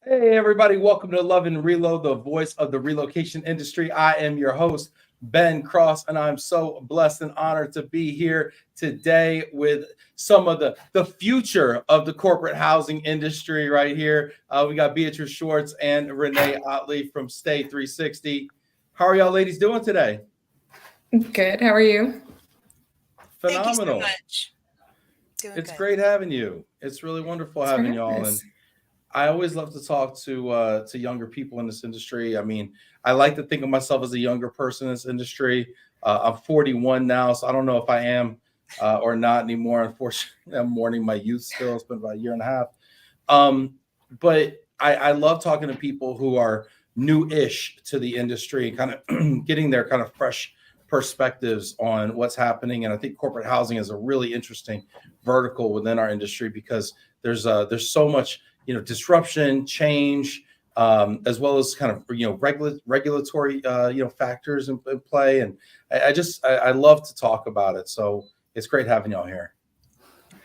Hey, everybody. Welcome to Love and Reload, the voice of the relocation industry. I am your host, Ben Cross, and I'm so blessed and honored to be here today with some of the future of the corporate housing industry right here. We got Beatriz Schwarz and Renee Otley from Stay3Sixty. How are y'all ladies doing today? Good. How are you? Phenomenal. Thank you so much. It's great having you. It's really wonderful having y'all. And I always love to talk to younger people in this industry. I mean, I like to think of myself as a younger person in this industry. I'm 41 now, so I don't know if I am or not anymore. Unfortunately, I'm mourning my youth still. It's been about a year and a half. But I love talking to people who are new-ish to the industry and kind of getting their kind of fresh perspectives on what's happening. And I think corporate housing is a really interesting vertical within our industry because there's so much disruption, change, as well as kind of regulatory factors in play. And I love to talk about it. So it's great having y'all here.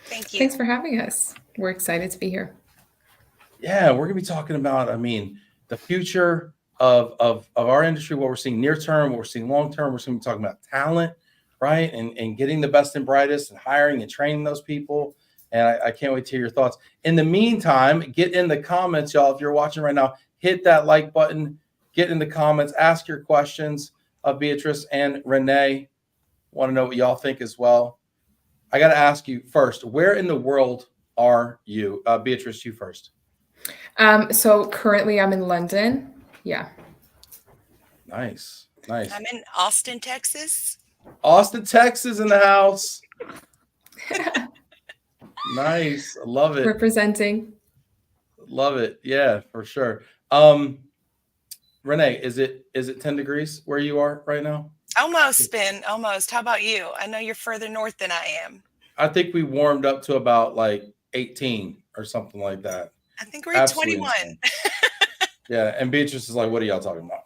Thank you. Thanks for having us. We're excited to be here. Yeah, we're gonna be talking about, the future of our industry, what we're seeing near term, what we're seeing long term. We're gonna be talking about talent, right? And getting the best and brightest and hiring and training those people. And I can't wait to hear your thoughts. In the meantime, get in the comments, y'all. If you're watching right now, hit that like button, get in the comments, ask your questions of Beatriz and Renee. Want to know what y'all think as well. I got to ask you first, where in the world are you? Beatriz, you first. So currently I'm in London. Yeah. Nice. I'm in Austin, Texas. Austin, Texas in the house. Nice. I love it. Representing. Love it. Yeah, for sure. Renee, is it 10 degrees where you are right now? Almost, Ben. Almost. How about you? I know you're further north than I am. I think we warmed up to about like 18 or something like that. I think we're at 21. Yeah. And Beatrice is like, what are y'all talking about?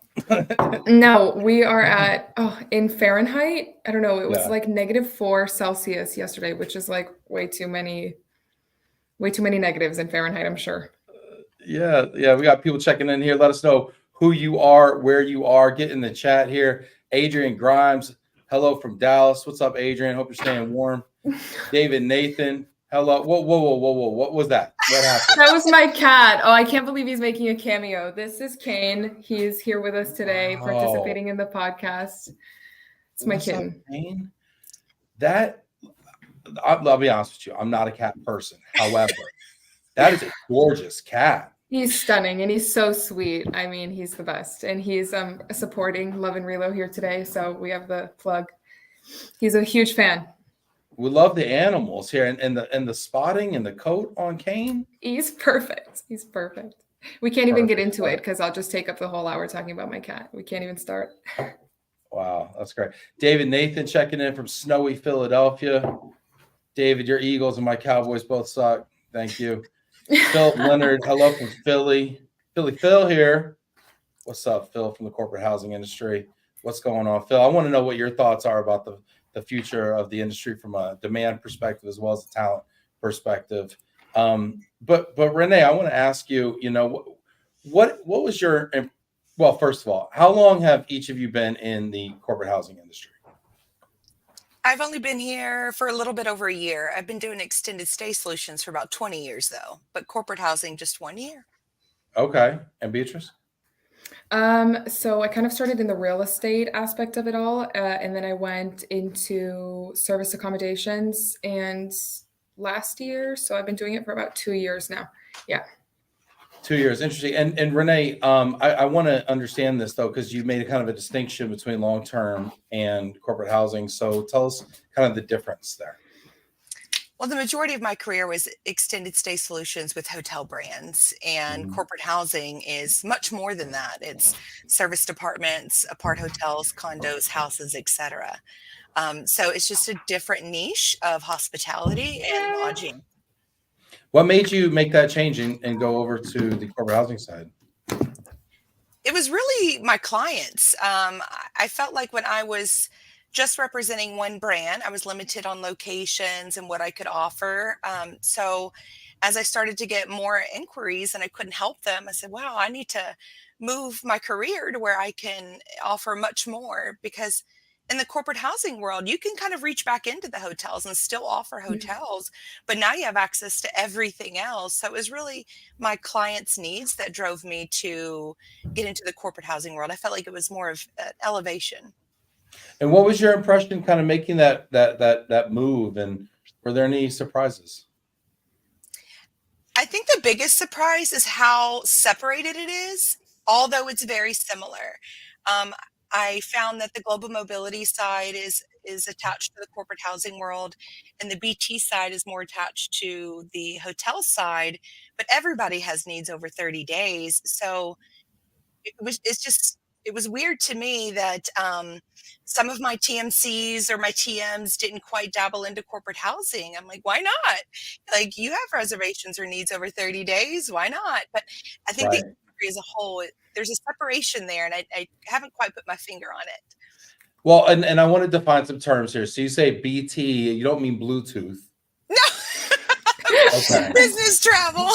No, we are at, in Fahrenheit. I don't know. It was like -4 Celsius yesterday, which is like way too many negatives in Fahrenheit, I'm sure. Yeah. We got people checking in here. Let us know who you are, where you are. Get in the chat here. Adrian Grimes, hello from Dallas. What's up, Adrian? Hope you're staying warm. David Nathan, hello. Whoa. What was that? What happened? That was my cat. Oh, I can't believe he's making a cameo. This is Kane. He's here with us today, participating in the podcast. It's my kitten. Kane? I'll be honest with you. I'm not a cat person. However, that is a gorgeous cat. He's stunning and he's so sweet. I mean, he's the best. And he's supporting Love and Relo here today. So we have the plug. He's a huge fan. We love the animals here and the spotting and the coat on Kane. He's perfect. We can't even get into it because I'll just take up the whole hour talking about my cat. We can't even start. Wow, that's great. David Nathan checking in from snowy Philadelphia. David, your Eagles and my Cowboys both suck. Thank you. Philip Leonard, hello from Philly. Phil here. What's up, Phil, from the corporate housing industry? What's going on, Phil? I want to know what your thoughts are about the future of the industry from a demand perspective as well as a talent perspective. But Renee, I want to ask you, what was your, well, first of all, how long have each of you been in the corporate housing industry? I've only been here for a little bit over a year. I've been doing extended stay solutions for about 20 years, though, but corporate housing just 1 year. Okay. And Beatrice? So I kind of started in the real estate aspect of it all, and then I went into service accommodations and last year. So I've been doing it for about 2 years now. Yeah. 2 years. Interesting. And Renee, I want to understand this, though, because you made a kind of a distinction between long-term and corporate housing. So tell us kind of the difference there. Well, the majority of my career was extended stay solutions with hotel brands, and corporate housing is much more than that. It's service departments, apart hotels, condos, houses, etc. So it's just a different niche of hospitality and lodging. What made you make that change and go over to the corporate housing side? It was really my clients. I felt like when I was just representing one brand. I was limited on locations and what I could offer. So as I started to get more inquiries and I couldn't help them, I said, wow, I need to move my career to where I can offer much more, because in the corporate housing world, you can kind of reach back into the hotels and still offer hotels, but now you have access to everything else. So it was really my clients' needs that drove me to get into the corporate housing world. I felt like it was more of an elevation. And what was your impression kind of making that move? And were there any surprises? I think the biggest surprise is how separated it is, although it's very similar. I found that the global mobility side is attached to the corporate housing world, and the BT side is more attached to the hotel side. But everybody has needs over 30 days, so it was weird to me that some of my TMCs or my TMs didn't quite dabble into corporate housing. I'm like, why not? Like, you have reservations or needs over 30 days. Why not? But I think the industry as a whole, there's a separation there, and I haven't quite put my finger on it. Well, and I want to define some terms here. So you say BT, you don't mean Bluetooth. No. Okay. Business travel.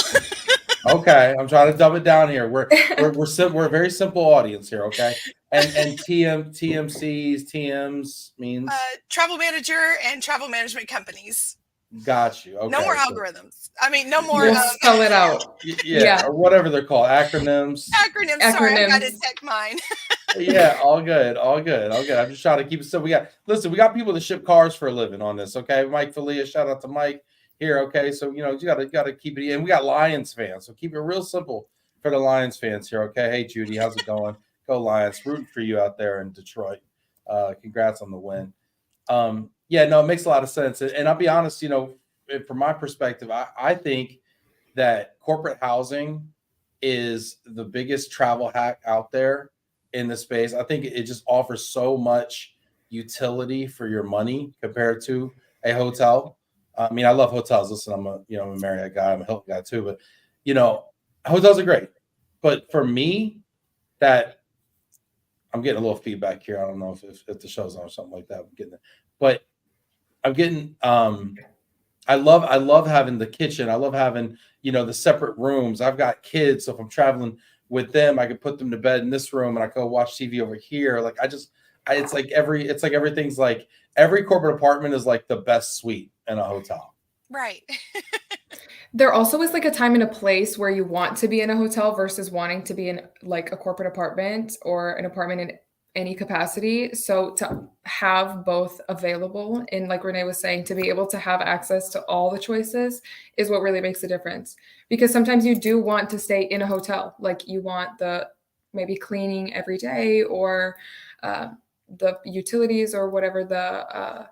Okay, I'm trying to dumb it down here. We're a very simple audience here, okay? And TMCs, TMs means travel manager and travel management companies. Got you. Okay. No more algorithms. I mean, no more. We'll spell it out. Yeah, or whatever they're called, acronyms. Sorry, I've got to check mine. Yeah, all good. I'm just trying to keep it simple. We got people that ship cars for a living on this, okay? Mike Falia, shout out to Mike here, okay? So, you gotta keep it in. We got Lions fans, so keep it real simple for the Lions fans here, okay? Hey, Judy, how's it going? Go Lions. Rooting for you out there in Detroit. Congrats on the win. Yeah, no, it makes a lot of sense. And I'll be honest, from my perspective, I think that corporate housing is the biggest travel hack out there in the space. I think it just offers so much utility for your money compared to a hotel. I mean, I love hotels. Listen, I'm a Marriott guy. I'm a Hilton guy too. But, hotels are great. But for me, that I'm getting a little feedback here. I don't know if the show's on or something like that. I'm getting it. But I'm getting I love having the kitchen. I love having, the separate rooms. I've got kids, so if I'm traveling with them, I could put them to bed in this room and I go watch TV over here. Like it's like everything's like every corporate apartment is like the best suite in a hotel. Right. There also is like a time and a place where you want to be in a hotel versus wanting to be in like a corporate apartment or an apartment in any capacity. So to have both available, and like Renee was saying, to be able to have access to all the choices is what really makes a difference. Because sometimes you do want to stay in a hotel, like you want the maybe cleaning every day or the utilities or whatever that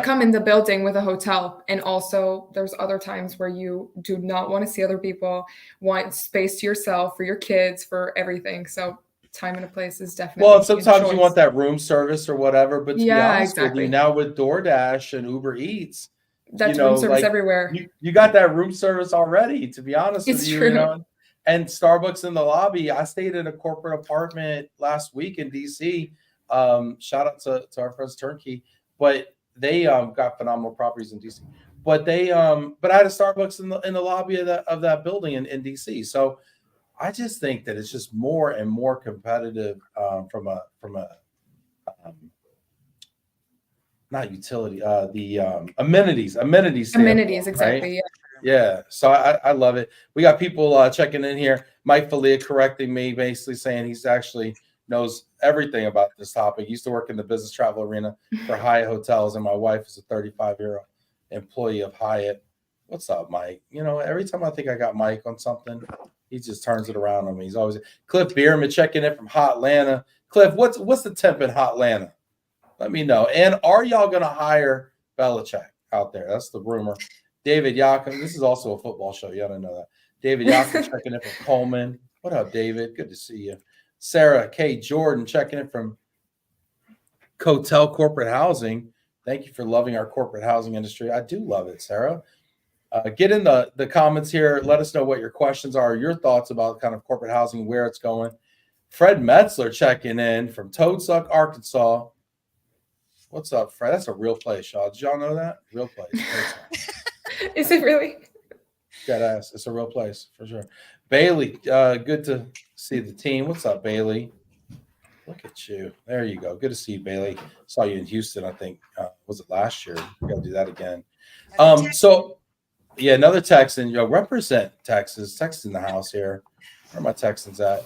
come in the building with a hotel. And also there's other times where you do not want to see other people, want space to yourself, for your kids, for everything. So time and a place is definitely. Well, sometimes you want that room service or whatever, but to be honest exactly. with you, now with DoorDash and Uber Eats, that's room service everywhere. You got that room service already, to be honest with you. True. And Starbucks in the lobby. I stayed in a corporate apartment last week in DC. Shout out to our friends Turnkey, but they got phenomenal properties in DC. But I had a Starbucks in the lobby of that building in DC. So I just think that it's just more and more competitive from a not utility, the amenities Exactly. Right? Yeah. So I love it. We got people checking in here. Mike Falia correcting me, basically saying he's actually knows everything about this topic. He used to work in the business travel arena for Hyatt hotels, and my wife is a 35-year-old employee of Hyatt. What's up, Mike? Every time I think I got Mike on something, he just turns it around on me. He's always Cliff Bierman checking in from Hot Atlanta. Cliff, what's the temp in Hot Atlanta? Let me know. And are y'all going to hire Belichick out there? That's the rumor. David Yakum. This is also a football show. Y'all don't know that. David Yakum checking in from Coleman. What up, David? Good to see you. Sarah K. Jordan checking in from Cotel Corporate Housing. Thank you for loving our corporate housing industry. I do love it, Sarah. Get in the comments here. Let us know what your questions are, your thoughts about kind of corporate housing, where it's going. Fred Metzler checking in from Toadsuck, Arkansas. What's up, Fred? That's a real place, y'all. Did y'all know that? Real place. Is it really? Gotta ask. It's a real place for sure. Bailey, good to see the team. What's up, Bailey? Look at you. There you go. Good to see you, Bailey. Saw you in Houston, I think. Was it last year? We gotta do that again. So yeah, another Texan. Yo, represent Texas. Texas in the house here. Where are my Texans at?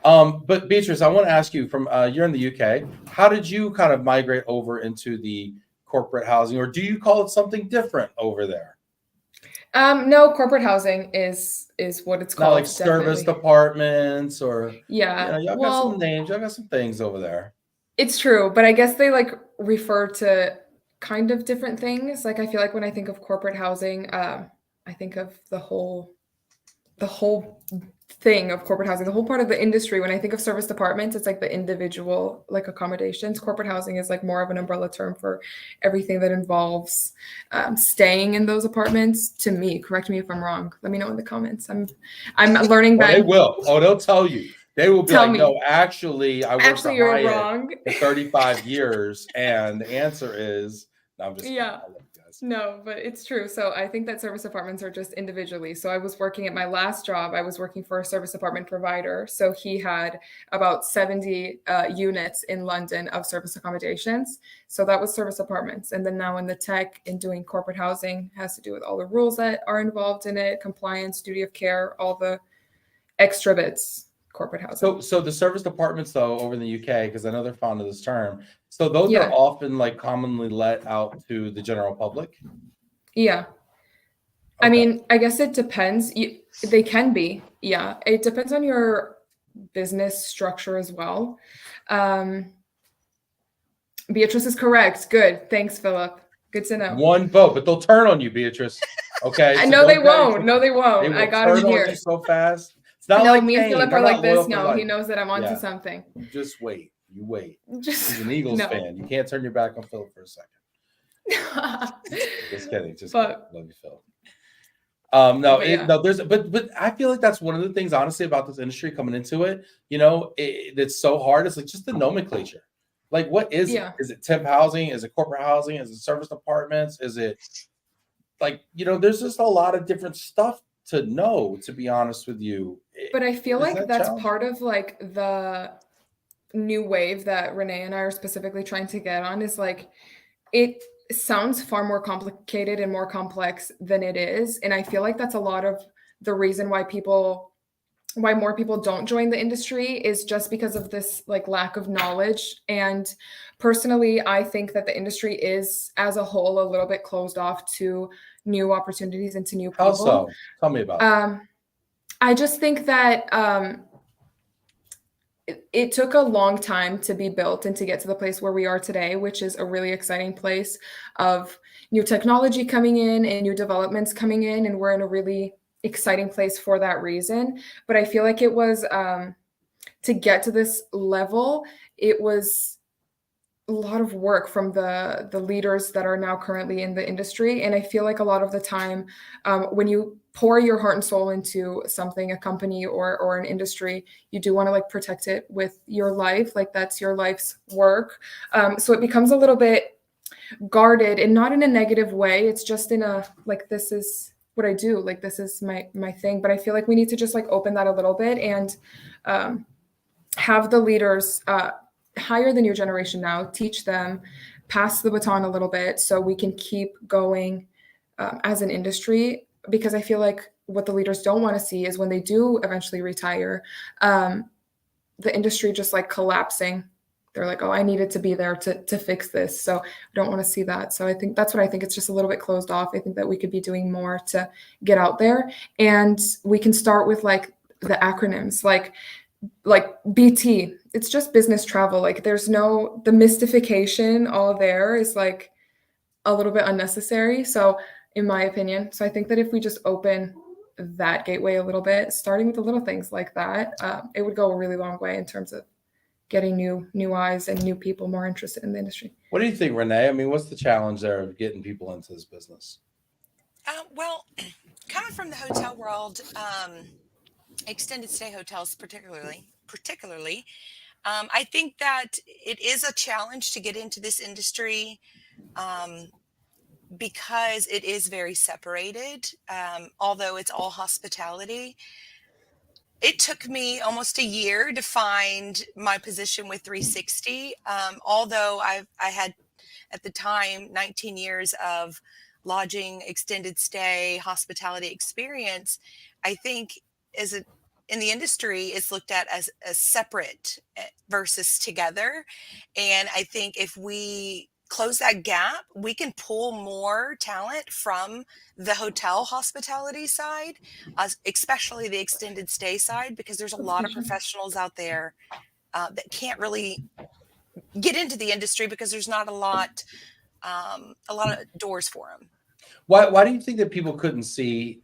But Beatriz, I want to ask you from you're in the UK. How did you kind of migrate over into the corporate housing, or do you call it something different over there? No, corporate housing is what it's called. Not like service departments or y'all got some names, y'all got some things over there. It's true, but I guess they like refer to kind of different things. Like I feel like when I think of corporate housing, I think of the whole thing of corporate housing, the whole part of the industry. When I think of service departments, it's like the individual like accommodations. Corporate housing is like more of an umbrella term for everything that involves staying in those apartments. To me, correct me if I'm wrong. Let me know in the comments. I'm learning that. They will. Oh, they'll tell you. They will be like, no, actually, I worked for wrong for 35 years, and the answer is, no, I'm just kidding. I love you guys. No, but it's true. So I think that service apartments are just individually. So I was working at my last job. I was working for a service apartment provider. So he had about 70 units in London of service accommodations. So that was service apartments. And then now in the tech and doing corporate housing has to do with all the rules that are involved in it, compliance, duty of care, all the extra bits. Corporate housing. So the service departments though over in the UK, because I know they're fond of this term. So those are often like commonly let out to the general public. Yeah. Okay. I mean, I guess it depends. They can be. Yeah. It depends on your business structure as well. Beatriz is correct. Good. Thanks, Philip. Good to know. One vote, but they'll turn on you, Beatriz. Okay. So no, they won't. No, they won't. They I got him here. On you so fast. It's not no, like me and Kane. Philip are like this. No, he knows that I'm onto Yeah. something. Just wait. You wait. Just He's an Eagles fan. You can't turn your back on Philip for a second. Just kidding. Just kidding. Love you, Phil. But I feel like that's one of the things, honestly, about this industry coming into it. You know, it's so hard. It's like just the nomenclature. Like, what is it? Is it temp housing? Is it corporate housing? Is it service departments? Is it like, you know, there's just a lot of different stuff to know, to be honest with you. But I feel like that's part of like the new wave that Renee and I are specifically trying to get on, is like, it sounds far more complicated and more complex than it is. And I feel like that's a lot of the reason why more people don't join the industry, is just because of this like lack of knowledge. And personally, I think that the industry is as a whole a little bit closed off to new opportunities and to new people. How so? Tell me about it. I just think that it took a long time to be built and to get to the place where we are today, which is a really exciting place of new technology coming in and new developments coming in. And we're in a really exciting place for that reason. But I feel like it was to get to this level, it was a lot of work from the leaders that are now currently in the industry. And I feel like a lot of the time when you pour your heart and soul into something, a company or an industry, you do want to like protect it with your life. Like that's your life's work. So it becomes a little bit guarded, and not in a negative way. It's just in a, like, this is what I do. Like, this is my thing. But I feel like we need to just like open that a little bit and have the leaders hire the new generation now, teach them, pass the baton a little bit so we can keep going as an industry. Because I feel like what the leaders don't want to see is when they do eventually retire, the industry just like collapsing. They're like, oh, I needed to be there to fix this. So I don't want to see that. So I think that's what I think. It's just a little bit closed off. I think that we could be doing more to get out there. And we can start with like the acronyms, like BT. It's just business travel. Like there's the mystification all there is like a little bit unnecessary. So in my opinion. So I think that if we just open that gateway a little bit, starting with the little things like that, it would go a really long way in terms of getting new eyes and new people more interested in the industry. What do you think, Renee? I mean, what's the challenge there of getting people into this business? Well, coming from the hotel world, extended stay hotels particularly, I think that it is a challenge to get into this industry because it is very separated. Although it's all hospitality, it took me almost a year to find my position with 360. Although I had at the time 19 years of lodging, extended stay, hospitality experience, I think as a in the industry is looked at as separate versus together. And I think if we close that gap, we can pull more talent from the hotel hospitality side, especially the extended stay side, because there's a lot of professionals out there that can't really get into the industry because there's not a lot of doors for them. Why do you think that people couldn't see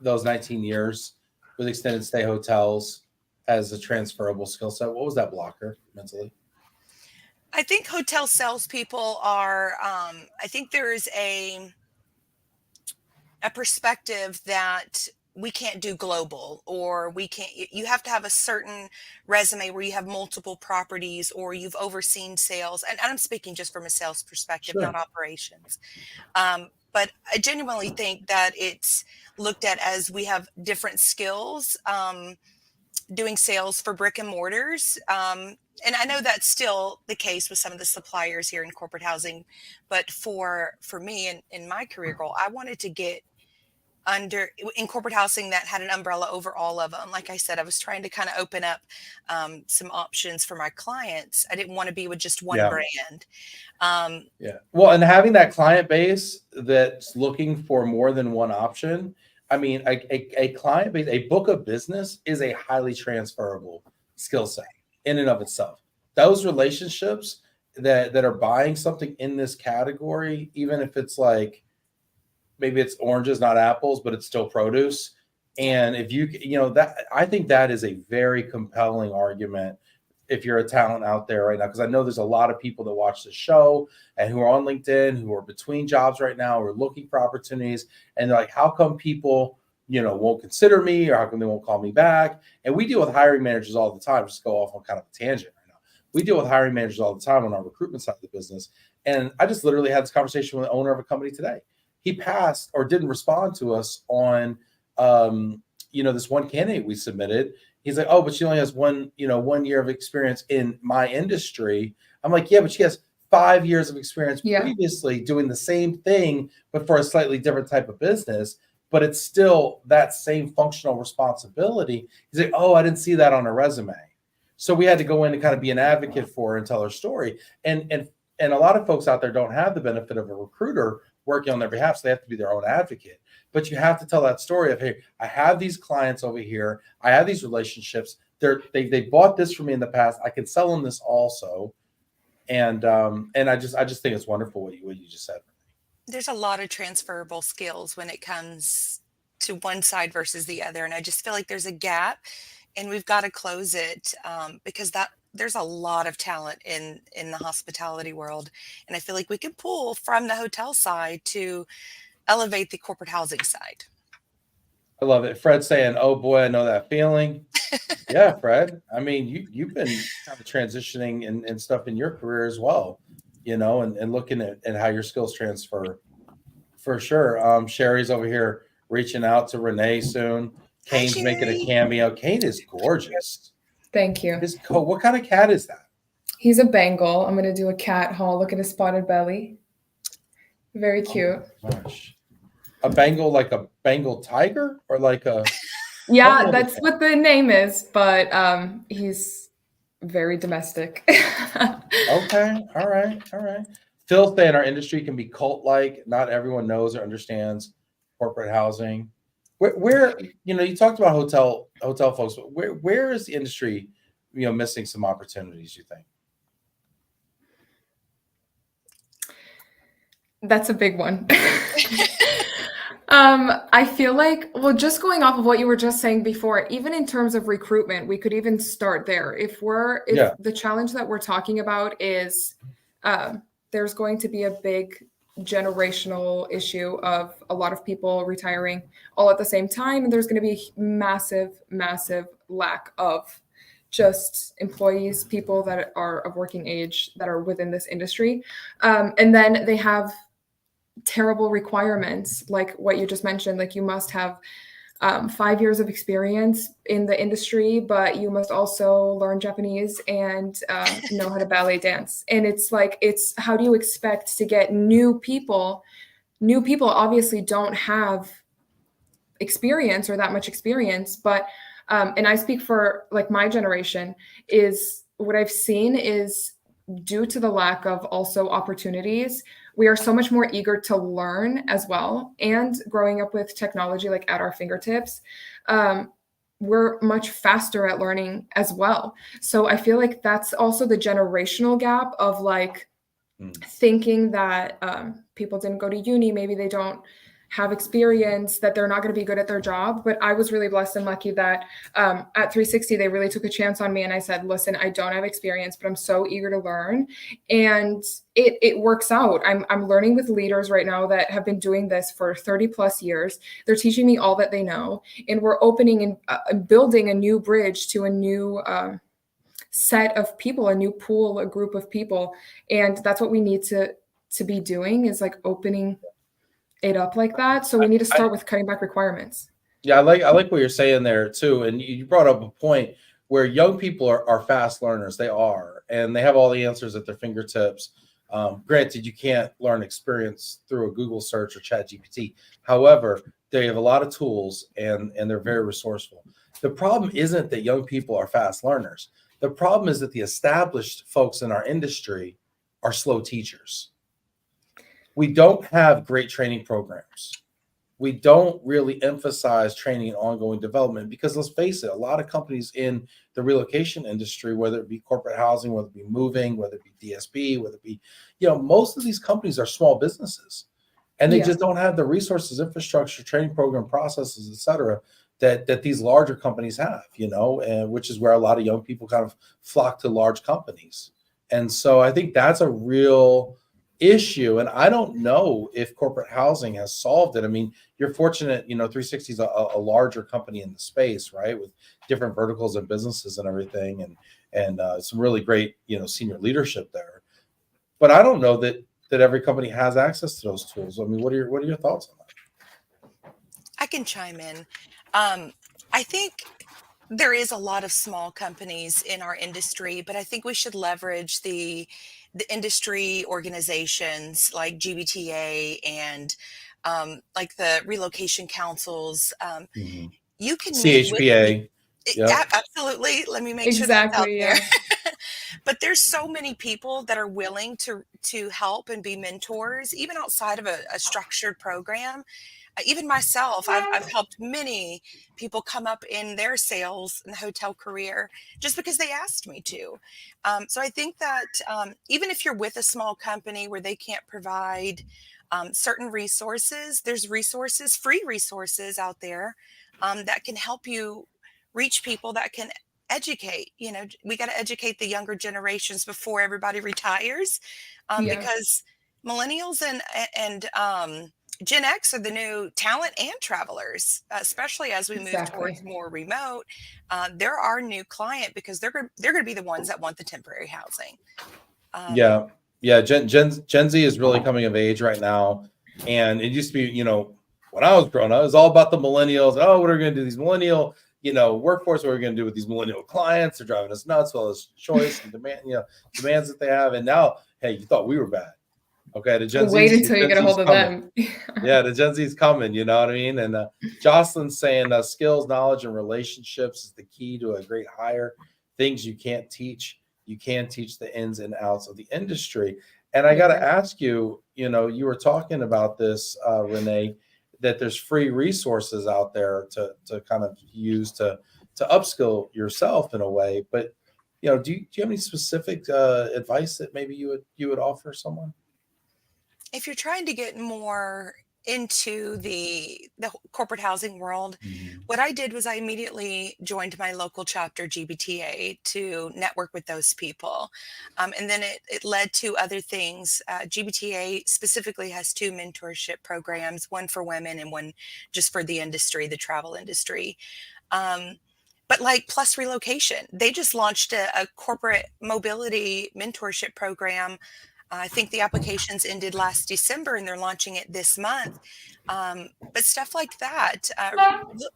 those 19 years with extended stay hotels as a transferable skill set? What was that blocker mentally? I think hotel salespeople are, I think there is a perspective that we can't do global, or you have to have a certain resume where you have multiple properties or you've overseen sales. And I'm speaking just from a sales perspective, Sure. not operations. But I genuinely think that it's looked at as we have different skills doing sales for brick and mortars. And I know that's still the case with some of the suppliers here in corporate housing. But for me in my career goal, I wanted to get in corporate housing that had an umbrella over all of them. Like I said, I was trying to kind of open up some options for my clients. I didn't want to be with just one brand. Yeah. Well, and having that client base that's looking for more than one option. I mean, a client base, a book of business is a highly transferable skill set in and of itself. Those relationships that are buying something in this category, even if it's like, maybe it's oranges, not apples, but it's still produce. And if that, I think that is a very compelling argument if you're a talent out there right now, because I know there's a lot of people that watch the show and who are on LinkedIn, who are between jobs right now, or looking for opportunities. And they're like, how come people, won't consider me, or how come they won't call me back? And we deal with hiring managers all the time. Just go off on kind of a tangent right now. We deal with hiring managers all the time on our recruitment side of the business. And I just literally had this conversation with the owner of a company today. He passed or didn't respond to us on, this one candidate we submitted. He's like, oh, but she only has 1 year of experience in my industry. I'm like, yeah, but she has 5 years of experience previously doing the same thing, but for a slightly different type of business. But it's still that same functional responsibility. He's like, oh, I didn't see that on her resume. So we had to go in and kind of be an advocate for her and tell her story. And a lot of folks out there don't have the benefit of a recruiter working on their behalf, so they have to be their own advocate. But you have to tell that story of, hey, I have these clients over here. I have these relationships. They bought this from me in the past. I can sell them this also. And I just think it's wonderful what you just said. There's a lot of transferable skills when it comes to one side versus the other. And I just feel like there's a gap, and we've got to close it because there's a lot of talent in the hospitality world. And I feel like we can pull from the hotel side to elevate the corporate housing side. I love it. Fred's saying, oh boy, I know that feeling. Yeah, Fred. I mean, you've been kind of transitioning and stuff in your career as well, and looking at how your skills transfer for sure. Sherry's over here reaching out to Renee soon. Kane's making a cameo. Kane is gorgeous. Thank you. What kind of cat is that? He's a Bengal. I'm going to do a cat haul. Look at his spotted belly. Very cute. Oh my gosh. A Bengal, like a Bengal tiger, or like a... Yeah, that's what the name is, but he's very domestic. Okay. All right. Phil saying our industry can be cult-like. Not everyone knows or understands corporate housing. Where you talked about hotel folks, but where is the industry, missing some opportunities, you think? That's a big one. I feel like, just going off of what you were just saying before, even in terms of recruitment, we could even start there. If the challenge that we're talking about is there's going to be a big generational issue of a lot of people retiring all at the same time, and there's going to be a massive lack of just employees, people that are of working age that are within this industry. And then they have terrible requirements like what you just mentioned. Like you must have 5 years of experience in the industry, but you must also learn Japanese and know how to ballet dance. And it's like, it's how do you expect to get new people? New people obviously don't have experience or that much experience, but and I speak for like my generation, is what I've seen is due to the lack of also opportunities, we are so much more eager to learn as well. And growing up with technology like at our fingertips, we're much faster at learning as well. So I feel like that's also the generational gap of like thinking that people didn't go to uni, maybe they don't have experience, that they're not going to be good at their job. But I was really blessed and lucky that at 360, they really took a chance on me. And I said, listen, I don't have experience, but I'm so eager to learn. And it works out. I'm learning with leaders right now that have been doing this for 30 plus years. They're teaching me all that they know. And we're opening and building a new bridge to a new set of people, a new pool, a group of people. And that's what we need to be doing, is like opening it up like that. So we need to start with cutting back requirements. Yeah, I like what you're saying there too. And you brought up a point where young people are fast learners. They are, and they have all the answers at their fingertips. Granted, you can't learn experience through a Google search or ChatGPT. However, they have a lot of tools and they're very resourceful. The problem isn't that young people are fast learners. The problem is that the established folks in our industry are slow teachers. We don't have great training programs. We don't really emphasize training and ongoing development because, let's face it, a lot of companies in the relocation industry, whether it be corporate housing, whether it be moving, whether it be DSB, whether it be, most of these companies are small businesses, and they just don't have the resources, infrastructure, training program, processes, et cetera, that these larger companies have, and which is where a lot of young people kind of flock to large companies. And so I think that's a real issue. And I don't know if corporate housing has solved it. I mean, you're fortunate, 360 is a larger company in the space, right? With different verticals and businesses and everything, and some really great, senior leadership there. But I don't know that every company has access to those tools. I mean, what are your thoughts on that? I can chime in. I think there is a lot of small companies in our industry, but I think we should leverage the industry organizations like GBTA and like the relocation councils. You can CHPA. Yeah, absolutely. Let me make sure that's out there. But there's so many people that are willing to help and be mentors, even outside of a structured program. Even myself, I've helped many people come up in their sales and hotel career just because they asked me to. So I think that even if you're with a small company where they can't provide certain resources, there's resources, free resources out there that can help you reach people, that can educate. We got to educate the younger generations before everybody retires, because millennials and Gen X are the new talent and travelers, especially as we move towards more remote. They're our new client because they're going to be the ones that want the temporary housing. Gen Z is really coming of age right now, and it used to be, when I was growing up, it was all about the millennials. Oh, what are we going to do? These millennial, workforce. What are we going to do with these millennial clients? They're driving us nuts. All this choice and demands that they have. And now, hey, you thought we were bad. Okay, the Gen Z. Wait until you get a hold of them. Yeah, the Gen Z is coming. You know what I mean? And Jocelyn's saying skills, knowledge, and relationships is the key to a great hire. Things you can't teach. You can teach the ins and outs of the industry. And I got to ask you, you were talking about this, Renee, that there's free resources out there to kind of use to upskill yourself in a way. But do you have any specific advice that maybe you would offer someone? If you're trying to get more into the corporate housing world, what I did was I immediately joined my local chapter GBTA to network with those people. And then it led to other things. GBTA specifically has 2 mentorship programs, one for women and one just for the industry, the travel industry. But like Plus Relocation, they just launched a corporate mobility mentorship program. I think the applications ended last December and they're launching it this month. But stuff like that,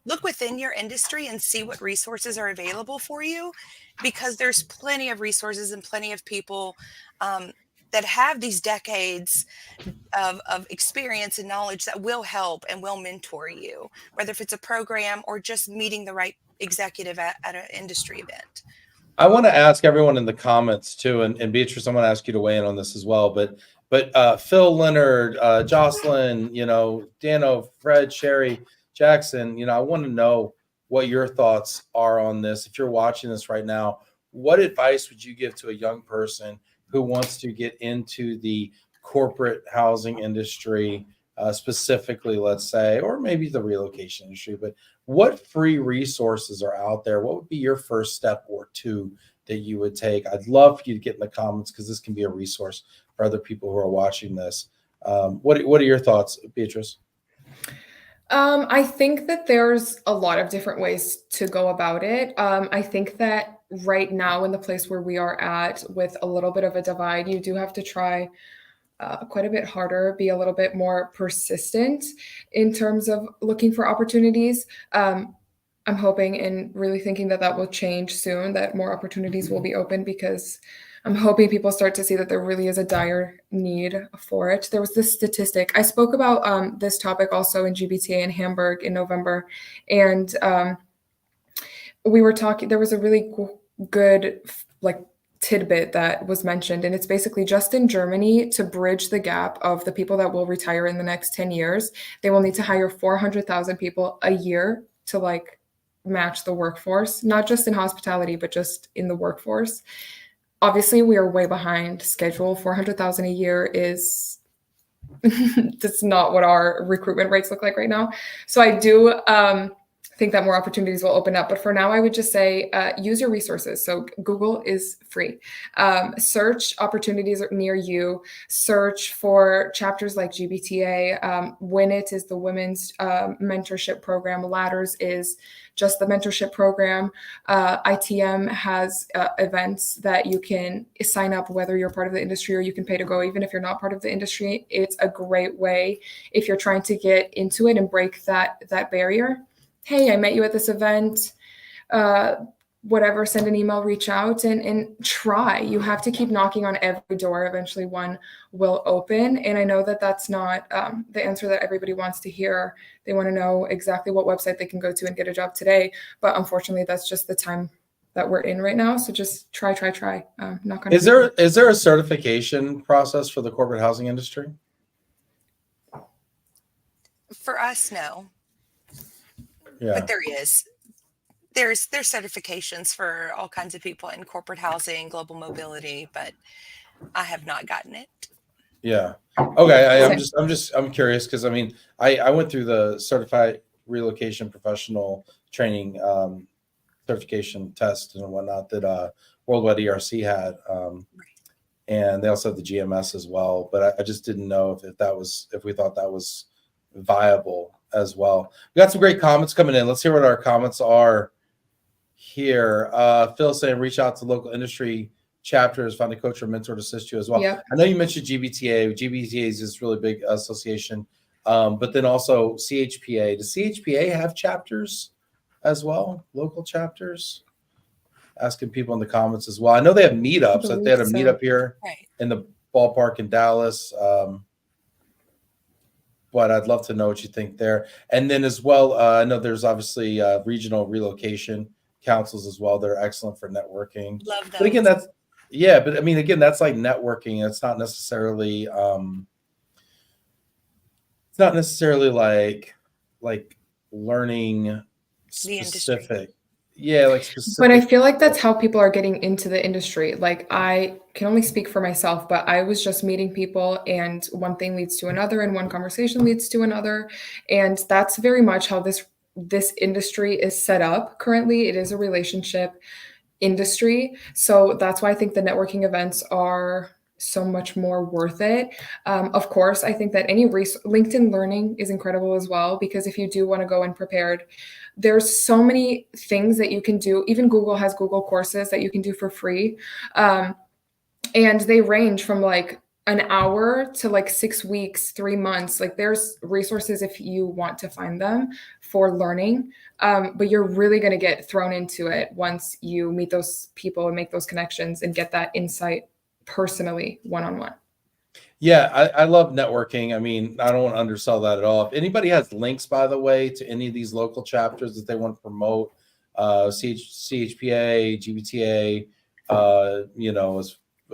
look within your industry and see what resources are available for you, because there's plenty of resources and plenty of people that have these decades of experience and knowledge that will help and will mentor you, whether if it's a program or just meeting the right executive at an industry event. I want to ask everyone in the comments too, and Beatrice, I'm going to ask you to weigh in on this as well. But Phil, Leonard, Jocelyn, Dano, Fred, Sherry, Jackson, I want to know what your thoughts are on this. If you're watching this right now, what advice would you give to a young person who wants to get into the corporate housing industry, specifically, let's say, or maybe the relocation industry? But what free resources are out there? What would be your first step or two that you would take? I'd love for you to get in the comments, because this can be a resource for other people who are watching this. What are your thoughts, Beatrice? I think that there's a lot of different ways to go about it. I think that right now, in the place where we are at, with a little bit of a divide, you do have to try quite a bit harder, be a little bit more persistent in terms of looking for opportunities. I'm hoping and really thinking that that will change soon, that more opportunities will be open, because I'm hoping people start to see that there really is a dire need for it. There was this statistic. I spoke about this topic also in GBTA in Hamburg in November. And we were talking, there was a really good tidbit that was mentioned. And it's basically just in Germany, to bridge the gap of the people that will retire in the next 10 years, they will need to hire 400,000 people a year to match the workforce, not just in hospitality, but just in the workforce. Obviously, we are way behind schedule. 400,000 a year is that's not what our recruitment rates look like right now. So I do think that more opportunities will open up. But for now, I would just say use your resources. So Google is free. Search opportunities near you. Search for chapters like GBTA. WIN-IT is the women's mentorship program. Ladders is just the mentorship program. ITM has events that you can sign up, whether you're part of the industry or you can pay to go, even if you're not part of the industry. It's a great way if you're trying to get into it and break that barrier. Hey, I met you at this event, whatever, send an email, reach out and try. You have to keep knocking on every door. Eventually one will open. And I know that that's not the answer that everybody wants to hear. They want to know exactly what website they can go to and get a job today. But unfortunately, that's just the time that we're in right now. So just try. Knock on. Is there a certification process for the corporate housing industry? For us, no. Yeah. But there's certifications for all kinds of people in corporate housing, global mobility, but I have not gotten it. Yeah. Okay. I'm curious, because I went through the certified relocation professional training certification test and whatnot that Worldwide ERC had, and they also have the GMS as well. But I just didn't know if we thought that was viable as well. We got some great comments coming in. Let's hear what our comments are here. Phil saying, reach out to local industry chapters, find a coach or mentor to assist you as well. Yep. I know you mentioned GBTA. GBTA is this really big association, but then also CHPA. Does CHPA have chapters as well? Local chapters? Asking people in the comments as well. I know they have meetups. They had a meetup here in the ballpark in Dallas. But I'd love to know what you think there. And then as well, I know there's obviously regional relocation councils as well. They're excellent for networking. Love those. But again, that's like networking. It's not necessarily like learning specific. Yeah, like specific. But I feel like that's how people are getting into the industry. Like, I can only speak for myself, but I was just meeting people and one thing leads to another and one conversation leads to another. And that's very much how this industry is set up currently. It is a relationship industry. So that's why I think the networking events are so much more worth it. Of course, I think that any LinkedIn Learning is incredible as well, because if you do want to go in prepared, there's so many things that you can do. Even Google has Google courses that you can do for free. And they range from like an hour to like 6 weeks, 3 months. Like there's resources if you want to find them for learning. But you're really going to get thrown into it once you meet those people and make those connections and get that insight personally, one-on-one. Yeah, I love networking. I mean, I don't want to undersell that at all. If anybody has links, by the way, to any of these local chapters that they want to promote, CHPA, GBTA,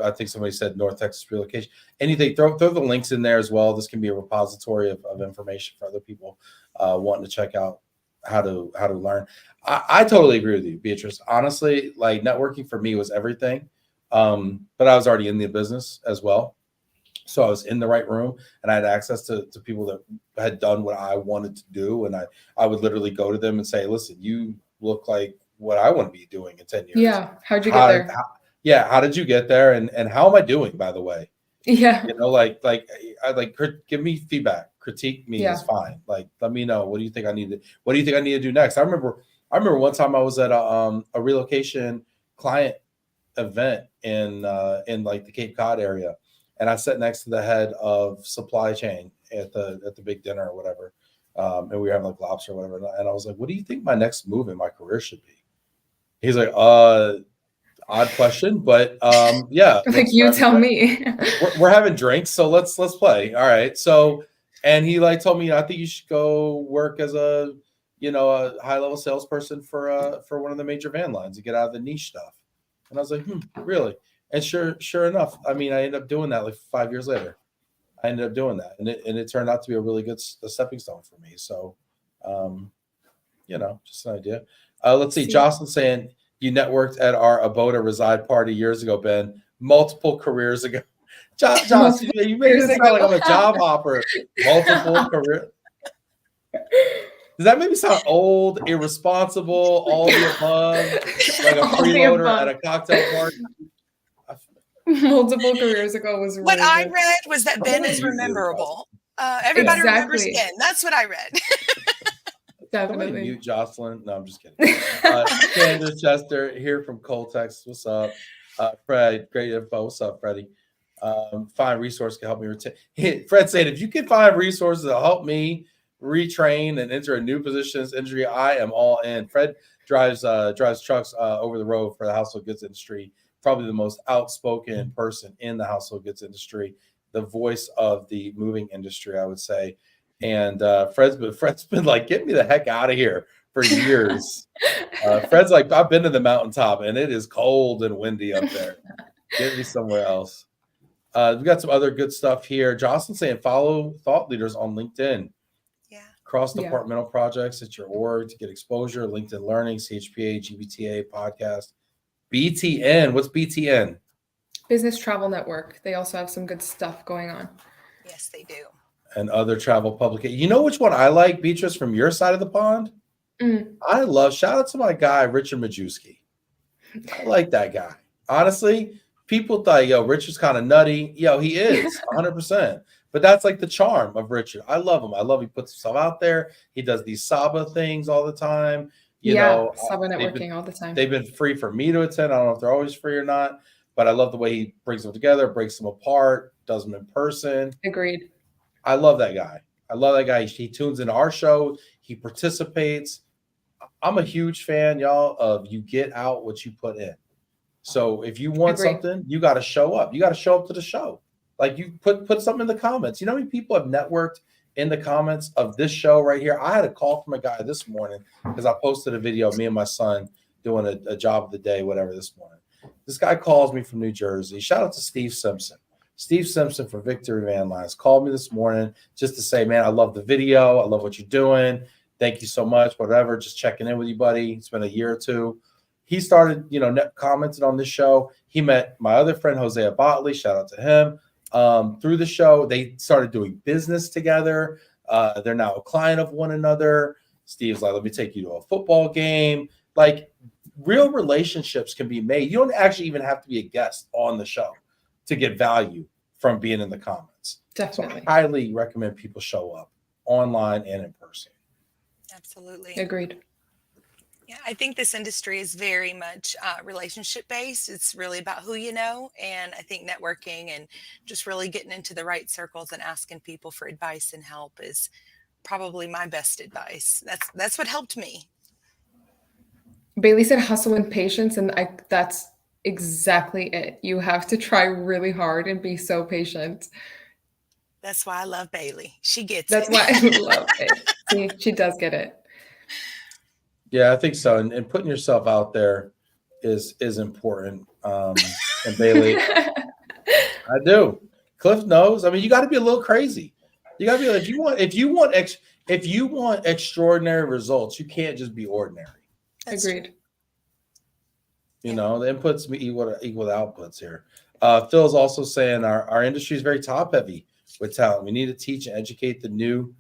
I think somebody said North Texas relocation, anything, throw the links in there as well. This can be a repository of information for other people wanting to check out how to learn. I totally agree with you, Beatriz. Honestly, like networking for me was everything. But I was already in the business as well. So I was in the right room and I had access to people that had done what I wanted to do. And I would literally go to them and say, listen, you look like what I want to be doing in 10 years. Yeah. How'd you get there? How did you get there? And how am I doing, by the way? Yeah. Give me feedback, critique me is fine. Like, let me know, what do you think I need to do next? I remember one time I was at a relocation client event in like the Cape Cod area. And I sat next to the head of supply chain at the big dinner or whatever. And we were having like lobster or whatever. And I was like, what do you think my next move in my career should be? He's like, odd question, but yeah. Like you tell me. we're having drinks, so let's play. All right. So, and he like told me, I think you should go work as a high level salesperson for one of the major van lines to get out of the niche stuff. And I was like, really? And sure enough, I mean, I ended up doing that like 5 years later. I ended up doing that, and it turned out to be a really good stepping stone for me. So, just an idea. Let's see. Jocelyn saying you networked at our Aboda Reside party years ago, Ben. Multiple careers ago. Jocelyn, you made it sound like I'm a job hopper. Multiple careers. Does that make me sound old, irresponsible, all the above, like a freeloader at a cocktail party? Multiple careers ago was really what I good. read was that Ben is rememberable. Everybody remembers Ben. That's what I read. Definitely. Mute Jocelyn. No, I'm just kidding. Candace Chester here from Cole, Texas. What's up? Fred, great info. What's up, Freddie? Find resource can help me retain. Fred said, if you can find resources to help me retrain and enter a new position in this industry, I am all in. Fred drives trucks over the road for the household goods industry. Probably the most outspoken person in the household goods industry, the voice of the moving industry, I would say. And Fred's been like, get me the heck out of here for years. Fred's like, I've been to the mountaintop and it is cold and windy up there. Get me somewhere else. We've got some other good stuff here. Jocelyn saying follow thought leaders on LinkedIn. Yeah. Cross-departmental projects at your org to get exposure, LinkedIn Learning, CHPA, GBTA, podcast. BTN. What's BTN? Business Travel Network. They also have some good stuff going on. Yes, they do. And other travel publications. You know which one I like, Beatriz, from your side of the pond? Shout out to my guy, Richard Majewski. I like that guy. Honestly, people thought, Richard's kind of nutty. He is 100%. But that's like the charm of Richard. I love him. I love he puts himself out there. He does these Saba things all the time. Saba networking all the time. They've been free for me to attend. I don't know if they're always free or not, but I love the way he brings them together, breaks them apart, does them in person. Agreed. I love that guy. He tunes into our show. He participates. I'm a huge fan, y'all, of you get out what you put in. So if you want something, you got to show up. You got to show up to the show. Like you put something in the comments. You know how many people have networked in the comments of this show right here? I had a call from a guy this morning because I posted a video of me and my son doing a job of the day, whatever, this morning. This guy calls me from New Jersey. Shout out to Steve Simpson. Steve Simpson from Victory Van Lines called me this morning just to say, man, I love the video. I love what you're doing. Thank you so much. Whatever. Just checking in with you, buddy. It's been a year or two. He started, commenting on this show. He met my other friend, Hosea Botley. Shout out to him. Through the show, they started doing business together. They're now a client of one another. Steve's like, let me take you to a football game. Like, real relationships can be made. You don't actually even have to be a guest on the show to get value from being in the comments. Definitely. So I highly recommend people show up online and in person. Absolutely. Agreed. Yeah, I think this industry is very much relationship based. It's really about who you know. And I think networking and just really getting into the right circles and asking people for advice and help is probably my best advice. That's what helped me. Bailey said hustle and patience, and that's exactly it. You have to try really hard and be so patient. That's why I love Bailey. She gets That's it. why I love it. See, she does get it. Yeah, I think so. And putting yourself out there is important. And Bailey, I do. Cliff knows. I mean, you got to be a little crazy. You got to be like, if you want extraordinary results, you can't just be ordinary. Agreed. True. You know, the inputs equal the outputs here. Phil's also saying our industry is very top heavy with talent. We need to teach and educate the new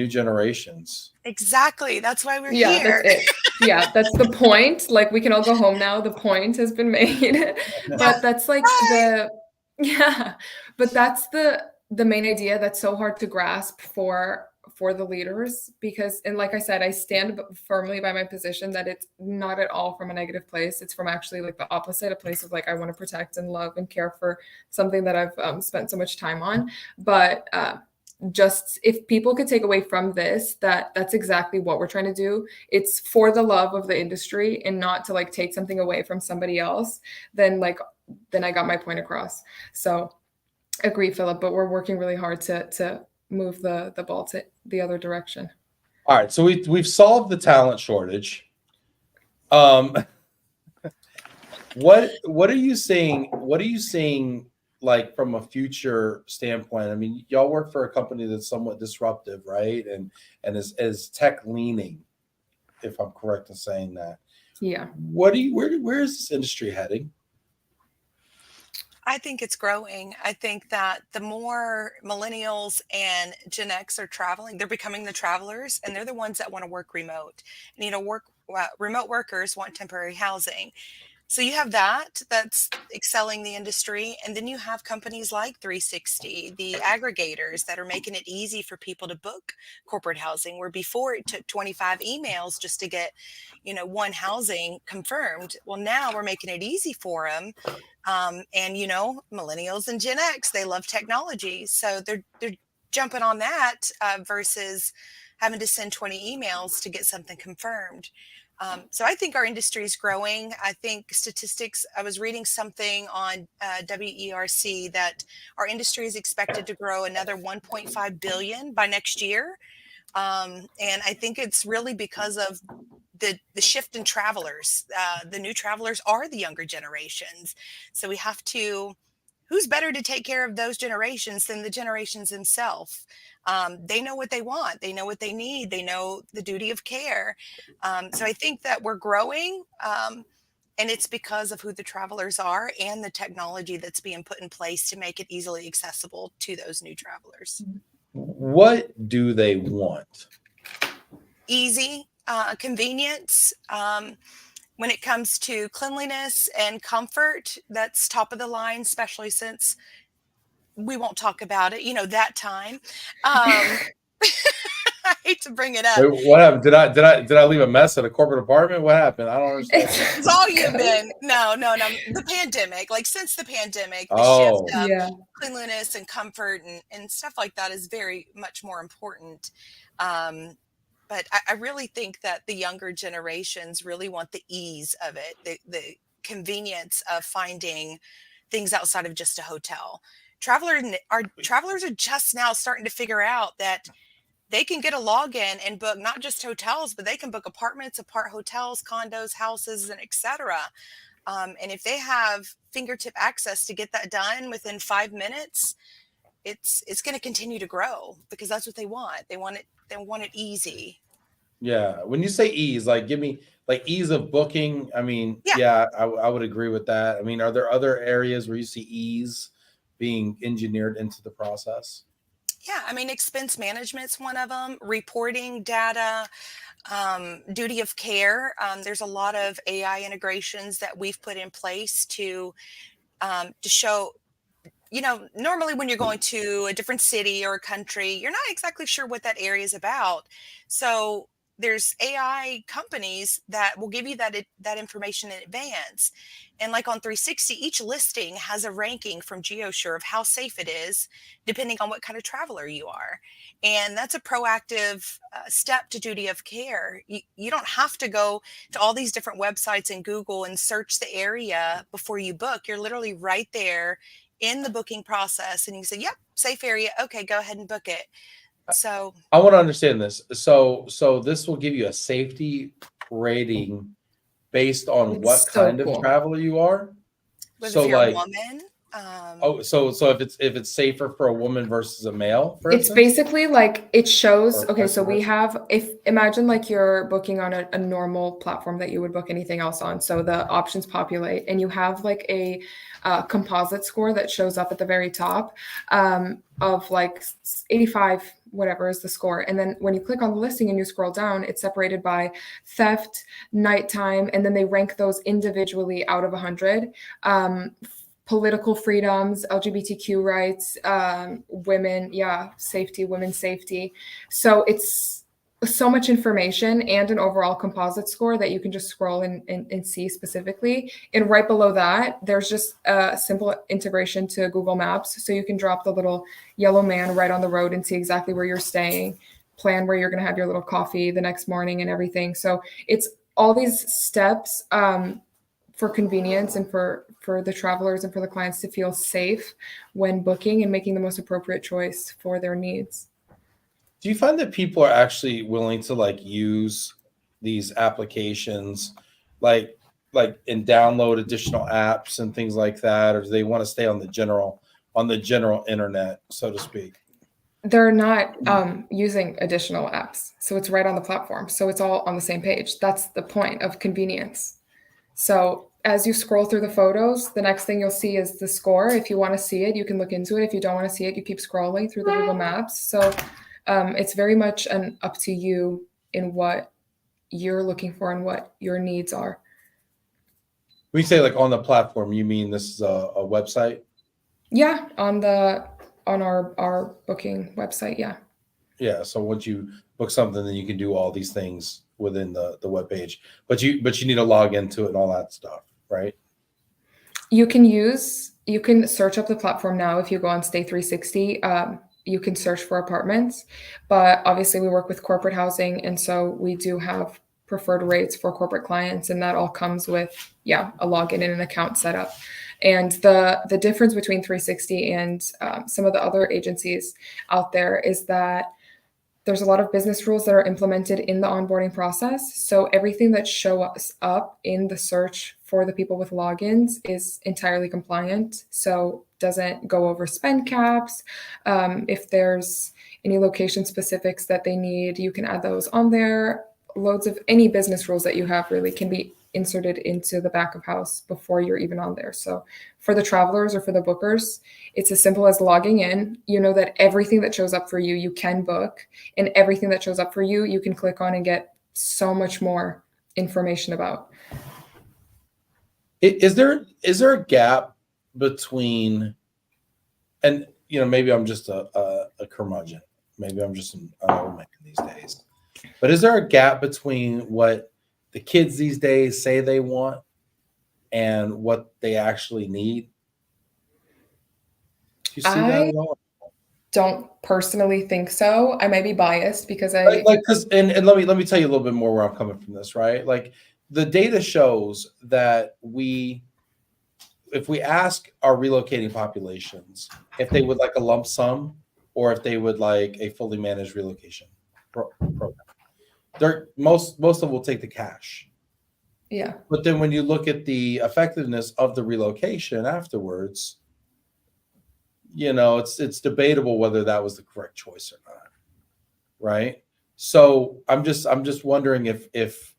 generations. Exactly. That's why we're Yeah, here. that's it. Yeah, that's the point. Like, we can all go home now. The point has been made. But that's like but that's the main idea that's so hard to grasp for the leaders, because, and like I said, I stand firmly by my position that it's not at all from a negative place. It's from actually like the opposite, a place of like, I want to protect and love and care for something that I've spent so much time on. But just if people could take away from this, that's exactly what we're trying to do. It's for the love of the industry and not to like take something away from somebody else, then I got my point across. So agree, Philip, but we're working really hard to move the ball to the other direction. All right, so we've solved the talent shortage. What are you seeing? What are you seeing like from a future standpoint? I mean, y'all work for a company that's somewhat disruptive, right? And is tech leaning, if I'm correct in saying that. Yeah. Where is this industry heading? I think it's growing. I think that the more millennials and Gen X are traveling, they're becoming the travelers, and they're the ones that want to work remote. And, remote workers want temporary housing. So you have that's excelling the industry. And then you have companies like 360, the aggregators that are making it easy for people to book corporate housing, where before it took 25 emails just to get, one housing confirmed. Well, now we're making it easy for them. And, millennials and Gen X, they love technology. So they're jumping on that versus having to send 20 emails to get something confirmed. So I think our industry is growing. I think statistics, I was reading something on WERC that our industry is expected to grow another 1.5 billion by next year. And I think it's really because of the shift in travelers. The new travelers are the younger generations. So we have to, who's better to take care of those generations than the generations themselves? They know what they want. They know what they need. They know the duty of care. So I think that we're growing, and it's because of who the travelers are and the technology that's being put in place to make it easily accessible to those new travelers. What do they want? Easy, convenience. When it comes to cleanliness and comfort, that's top of the line, especially since we won't talk about it, that time. I hate to bring it up. Wait, what happened? Did I leave a mess at a corporate apartment? What happened? I don't understand. It's all you've been. No. The pandemic, like since the pandemic, the shift of cleanliness and comfort and stuff like that is very much more important. But I really think that the younger generations really want the ease of it, the convenience of finding things outside of just a hotel. Travelers are just now starting to figure out that they can get a login and book not just hotels, but they can book apartments, hotels, condos, houses, and etc. And if they have fingertip access to get that done within 5 minutes, it's going to continue to grow because that's what they want. They want it easy. Yeah. When you say ease, like give me like ease of booking. I mean, I would agree with that. I mean, are there other areas where you see ease being engineered into the process? Yeah, I mean, expense management's one of them. Reporting data, duty of care. There's a lot of AI integrations that we've put in place to show. Normally when you're going to a different city or a country, you're not exactly sure what that area is about. So there's AI companies that will give you that information in advance. And like on 360, each listing has a ranking from GeoSure of how safe it is, depending on what kind of traveler you are. And that's a proactive step to duty of care. You don't have to go to all these different websites and Google and search the area before you book. You're literally right there in the booking process, and you say, yep, safe area. Okay, go ahead and book it. So I want to understand this. So this will give you a safety rating based on It's what so kind of cool. traveler you are. whether So if you're like, a woman, so if it's safer for a woman versus a male, for It's instance, basically like it shows, or okay, vice so we versa? have, if imagine like you're booking on a normal platform that you would book anything else on. So the options populate and you have like a composite score that shows up at the very top of like 85, whatever is the score. And then when you click on the listing and you scroll down, it's separated by theft, nighttime, and then they rank those individually out of 100. Political freedoms, LGBTQ rights, women, safety, women's safety. So it's so much information and an overall composite score that you can just scroll and see specifically. And right below that, there's just a simple integration to Google Maps. So you can drop the little yellow man right on the road and see exactly where you're staying, plan where you're going to have your little coffee the next morning and everything. So it's all these steps for convenience and for the travelers and for the clients to feel safe when booking and making the most appropriate choice for their needs. Do you find that people are actually willing to like use these applications, like and download additional apps and things like that, or do they want to stay on the general internet, so to speak? They're not using additional apps, so it's right on the platform. So it's all on the same page. That's the point of convenience. So as you scroll through the photos, the next thing you'll see is the score. If you want to see it, you can look into it. If you don't want to see it, you keep scrolling through the Google Maps. So it's very much up to you in what you're looking for and what your needs are. When you say like on the platform, you mean this is a website? Yeah, on our booking website, yeah. Yeah. So once you book something, then you can do all these things within the web page. But you need to log into it and all that stuff, right? You can search up the platform now. If you go on Stay3Sixty, you can search for apartments, but obviously we work with corporate housing, and so we do have preferred rates for corporate clients, and that all comes with a login and an account set up. And the difference between 360 and some of the other agencies out there is that there's a lot of business rules that are implemented in the onboarding process. So everything that shows up in the search for the people with logins is entirely compliant. So doesn't go over spend caps. If there's any location specifics that they need, you can add those on there. Loads of any business rules that you have really can be inserted into the back of house before you're even on there. So for the travelers or for the bookers, it's as simple as logging in. You know that everything that shows up for you, you can book, and everything that shows up for you, you can click on and get so much more information about. Is there a gap between, and maybe I'm just a curmudgeon, maybe I'm just an old man these days, but is there a gap between what the kids these days say they want and what they actually need? Do you see that at all? Don't personally think so. I might be biased because and let me tell you a little bit more where I'm coming from this, right? Like the data shows that if we ask our relocating populations if they would like a lump sum or if they would like a fully managed relocation program, most of them will take the cash. Yeah. But then when you look at the effectiveness of the relocation afterwards, it's debatable whether that was the correct choice or not. Right. So I'm just wondering if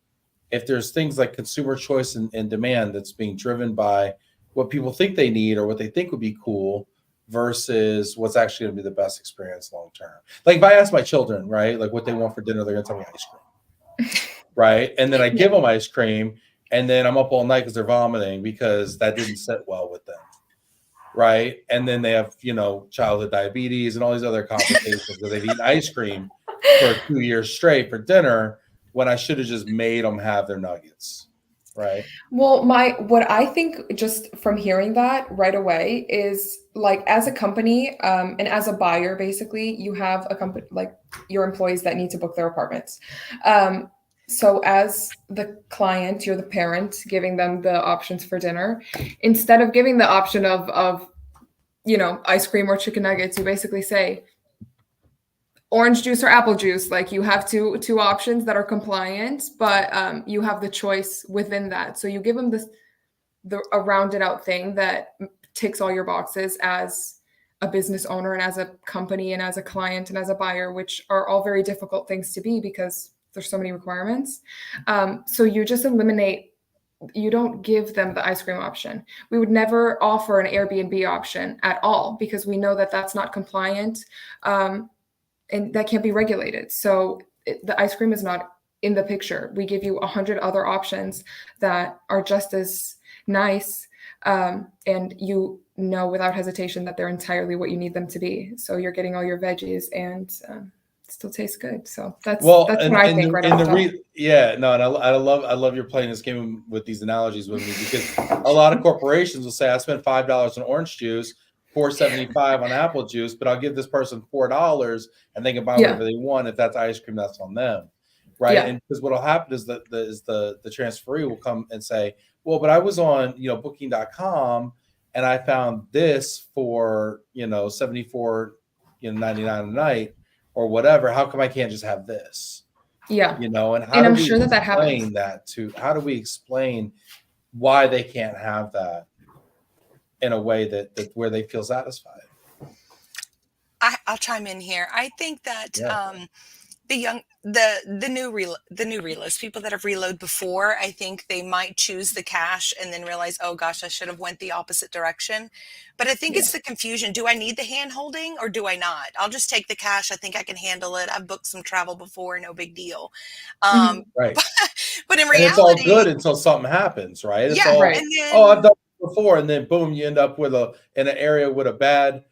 there's things like consumer choice and demand that's being driven by what people think they need or what they think would be cool versus what's actually going to be the best experience long term. Like if I ask my children, right, like what they want for dinner, they're going to tell me ice cream. Right. And then I give them ice cream and then I'm up all night because they're vomiting because that didn't sit well with them. Right. And then they have, childhood diabetes and all these other complications because they've eaten ice cream for 2 years straight for dinner. when I should have just made them have their nuggets, right? Well, what I think just from hearing that right away is like as a company and as a buyer, basically, you have a company like your employees that need to book their apartments. So as the client, you're the parent giving them the options for dinner. Instead of giving the option of ice cream or chicken nuggets, you basically say orange juice or apple juice. Like you have two options that are compliant, but you have the choice within that. So you give them a rounded out thing that ticks all your boxes as a business owner and as a company and as a client and as a buyer, which are all very difficult things to be because there's so many requirements. So you just eliminate, you don't give them the ice cream option. We would never offer an Airbnb option at all because we know that that's not compliant and that can't be regulated. So the ice cream is not in the picture. We give you 100 other options that are just as nice. And you know without hesitation that they're entirely what you need them to be. So you're getting all your veggies and still tastes good. So that's what I think right off the top. Yeah, no, and I love you're playing this game with these analogies with me because a lot of corporations will say I spent $5 on orange juice, $4.75 on apple juice, but I'll give this person $4 and they can buy whatever they want. If that's ice cream, that's on them, right? Yeah. And because what'll happen is that the transferee will come and say, well, but I was on booking.com and I found this for $74.99 a night or whatever. How come I can't just have this? Yeah, and how and do I'm we sure that explain happens. how do we explain why they can't have that in a way that where they feel satisfied? I'll chime in here. I think that the new reloads, people that have reload before, I think they might choose the cash and then realize, oh gosh, I should have went the opposite direction. But I think it's the confusion. Do I need the hand holding or do I not? I'll just take the cash. I think I can handle it. I've booked some travel before, no big deal. Right. But in reality, and it's all good until something happens, right? It's all, right. And then, I've done it before, and then boom, you end up with in an area with a bad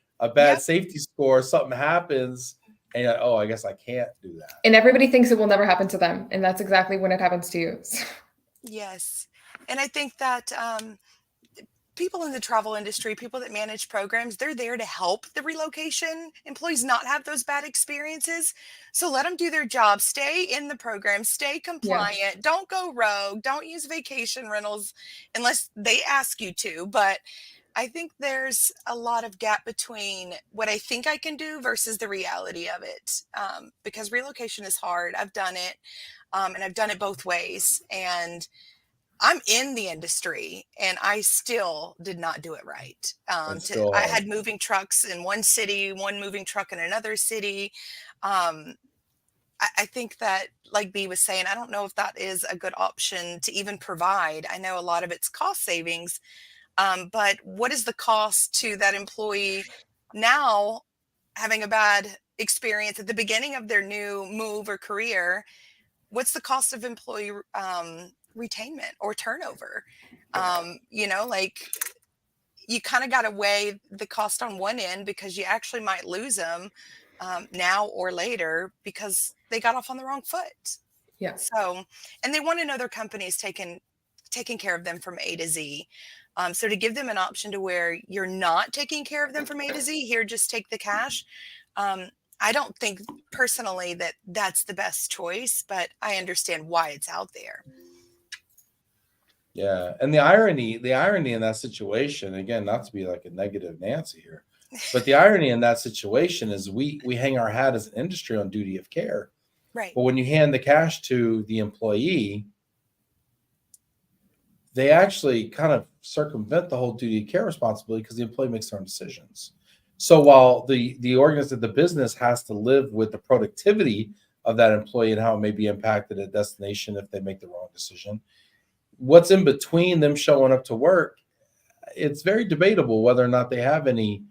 safety score. Something happens. And you're like, oh, I guess I can't do that. And everybody thinks it will never happen to them. And that's exactly when it happens to you. Yes. And I think that people in the travel industry, people that manage programs, they're there to help the relocation employees not have those bad experiences. So let them do their job. Stay in the program. Stay compliant. Yeah. Don't go rogue. Don't use vacation rentals unless they ask you to. But I think there's a lot of gap between what I think I can do versus the reality of it, because relocation is hard. I've done it, and I've done it both ways. And I'm in the industry, and I still did not do it right. I had moving trucks in one city, one moving truck in another city. I think that, like Bea was saying, I don't know if that is a good option to even provide. I know a lot of it's cost savings. But what is the cost to that employee now having a bad experience at the beginning of their new move or career? What's the cost of employee retainment or turnover? Like you kind of got to weigh the cost on one end because you actually might lose them now or later because they got off on the wrong foot. Yeah. So, and they want to know their company is taking care of them from A to Z. So to give them an option to where you're not taking care of them from A to Z, here, just take the cash. I don't think personally that that's the best choice, but I understand why it's out there. Yeah. And the irony in that situation, again, not to be like a negative Nancy here, but the irony in that situation is we hang our hat as an industry on duty of care. Right. But when you hand the cash to the employee, they actually kind of circumvent the whole duty of care responsibility because the employee makes their own decisions. So while the organization, the business has to live with the productivity of that employee and how it may be impacted at destination if they make the wrong decision, what's in between them showing up to work, it's very debatable whether or not they have any